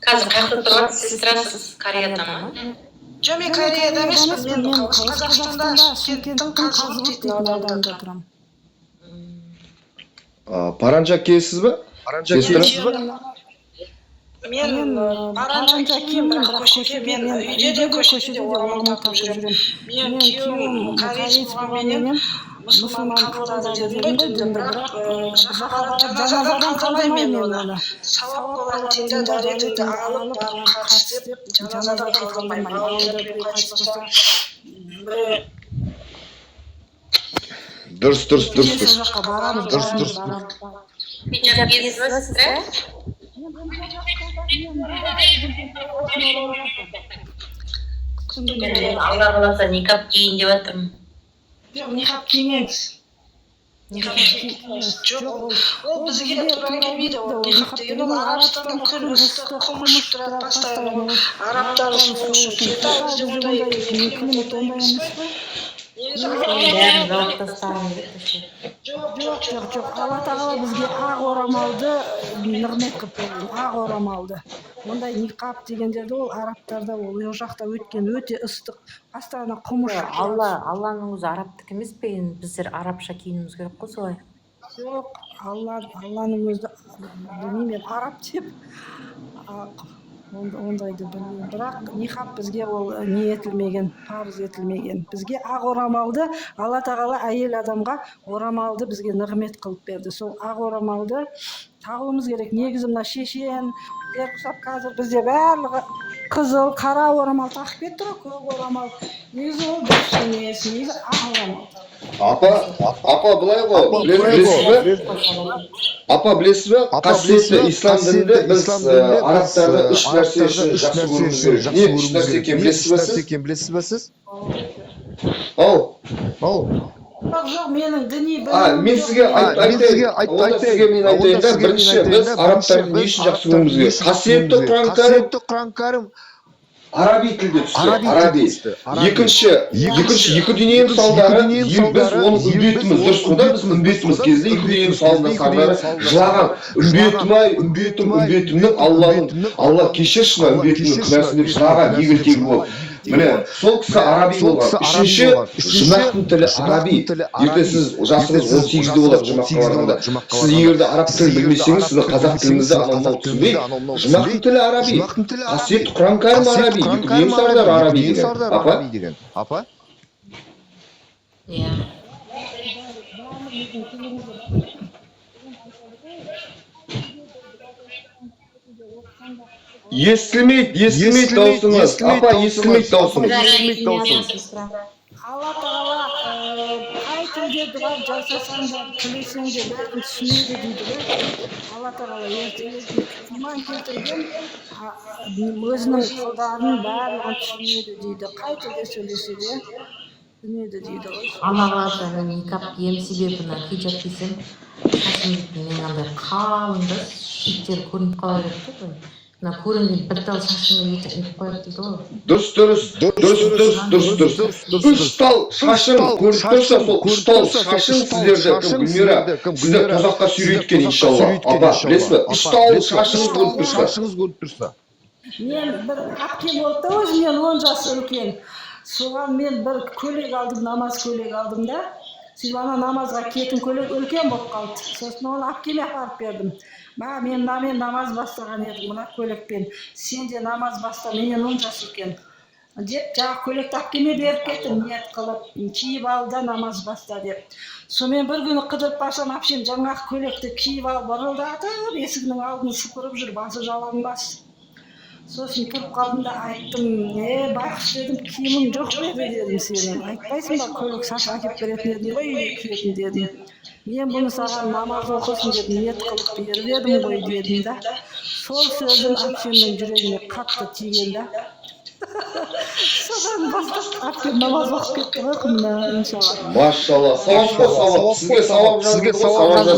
Қазір қайда тұрасыз, сестрасыз, Кореяда ма? Жоқ, мен Кореяда емеспін, мен Қазақстанда Шымкенттің Қазығұрт дейтін ауданда тұрамын. Паранжа келесіз бе? Мен паранжа киемін, бірақ көшеде, мен үйде де көшеде орамал тағып жүремін. Мен күйеуім кореец болғанменен мұсылман қабылдады дедім ғой, дінді, бірақ жаназадан қалдырмаймын мен оны. Сауап болатын дінді дәретімді алып, барып қайтыс деп, жаназадан қалдырмаймын. Ауылда бір қайтыс болса, Дұрыс. сол жаққа барамыз. Хиджаб киесіз бе, сестра? Алла қаласа никап киейін деп жатырмын. Жоқ, никап кимеңіз. Жоқ, ол бізге тура келмейді. Ол никап деген ол Арабстанның күн ыстық құмышып тұрады постоянно. Арабтар сол үшін кетеді, бізде ондай климат ондай емес қой. бәрін жауып тастағым келеді. жоқ алла тағала бізге ақ орамалды нығмет қылып берген, ақ орамалды. Ондай ниқаб дегендерді ол арабтарда, ол жақта өткен өте ыстық, астана құмыш. Алланың өзі арабтікі емес пе? Енді біздер арабша киінуіміз керек қой солай. Жоқ, Алланың өзі, білмеймін, араб деп ондайды білмеймін. Бірақ ниқаб бізге ол не етілмеген, парыз етілмеген. Бізге ақ орамалды алла тағала әйел адамға орамалды бізге нығмет қылып берді. Сол ақ орамалды тағуымыз керек. Негізі мына шешен құсап қазір бізде барлығы қызыл, қара орамал тағып кетті ғой, көк орамал. Негізі ол дұрыс емес, негізі ақ орамал. Апа былай ғой, білесіз бе? Қасиетті ислам дінінде біз арабтарды үш нәрсе үшін жақсы көруіміз керек. Не үш нәрсе екенін білесіз бе сіз? Жоқ, менің діни мен сізге айтайын, бірінші біз арабтарды не үшін жақсы көруіміз керек? Қасиетті Құран Кәрім араби тілде түсті, араби. Екінші, екі дүниенің салдары, біз оның үмбетіміз, дұрыс қой да, біз үмбетіміз кезде екі дүниенің салдары жылаған, үмбетімнің Алла кешірші ма үмбетімнің күнәсін деп жылаған егілтегі болып. Міне, сол кісі араби болған. Үшінші, жұмақтың тілі араби. Ертең сіз жасыңыз 18-де болады жұмаққа барғанда. Сіз егерде араб тілін білмесеңіз, сізді қазақ тіліңізді анау түсінбей, жұмақтың тілі араби. Қасиетті Құран Кәрім араби. Екі дүниенің салдары араби деген. Апа? Иә. Естілмейді даусыңыз. Апа, естілмейді даусыңыз. алла тағала қай тілде дұға жасасаң да тілесең де бәрін түсінеді дейді ғой. Алла тағала иман келтірген өзінің құлдарын барлығын түсінеді дейді. Қай тілде сөйлесе де түсінеді дейді ғой. Алла қаласа никап кием себебі мына хиджаб кисем шашым мен андай қалың да шектері көрініп қала береді ғой. Мына көрінген бір тал шашымды етіп қояды дейді ғой. Дұрыс. Үш тал шашың көрініп тұрса, сол үш тал шашың сіздерді, Гүлмира, сізді тозаққа сүйреткен, иншалла. Апа, білесіз бе? Үш тал шашыңыз көрініп тұрса. Мен бір әпкем болды да, өзімнен 10 жас үлкен. Соған мен бір көйлек алдым, намаз көйлек алдым да. Ана намазға киетін көйлек үлкен болып қалды. Сосын оны әпкеме апарып бердім. Мен намаз бастаған едім мына көйлекпен. Сен де намаз баста, менен 10 жас үлкен. Деп жаңағы көйлекті әпкеме беріп кеттім, ниет қылып, киіп ал да намаз баста деп. Сонымен бір күні қыдырып барсам, әпшем жаңағы көйлекті киіп алып бұрылдатып, есігінің алдын сыпырып жүр, басы жалаңбас. Сосын тұрып қалдым да айттым, байқұс дедім, киімің жоқ па дедім сенің. Айтпайсың ба, көйлек шаш әкеп беретін едім ғой, үйге киетін дедім. Мен бұны саған намаз оқысын деп ниет қылып беріп едім ғой дедім да. Сол сөзім әпшемнің жүрегіне қатты тиген да. Содан бастап әпкем намаз оқып кетті ғой күнде, иншалла. Машалла, сауап қой, сауап. Сізге сауап жаздым.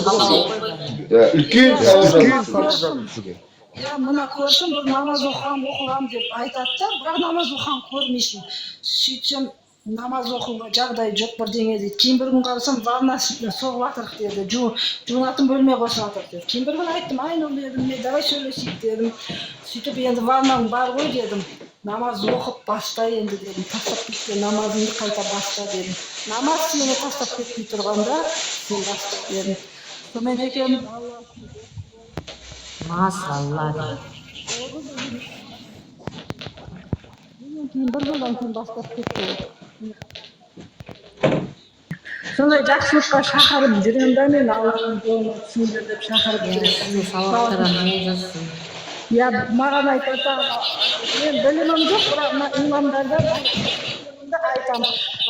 Үлкен сауап жаздым сізге. Мына көрсін, бұл намаз оқығам деп айтады да, бірақ намаз оқыған көрмейсің. Сөйтсем, намаз оқуға жағдай жоқ бірдеңе дейді. Кейін бір күн қарасам, ванна соғып жатырық деді, жуынатын бөлме қосып жатыр деді. Кейін бір күн айттым, айнұр дедім, давай сөйлесейік дедім. Сөйтіп енді ваннаң бар ғой дедім. Намаз оқып баста енді дедім. Тастап кеткен намазыңды қайта баста дедім. Намаз сені тастап кетпей тұрғанда, сен баста дедім. Сонымен екеуміз Масалла. бір жылдан кейін бастап кетті. Сондай жақсылыққа шақырып жүремін да мен, Алланың жолына түсіңдер деп шақырып жүремін. Маған айтады, мен білімім жоқ, бірақ имамдардан айтамын.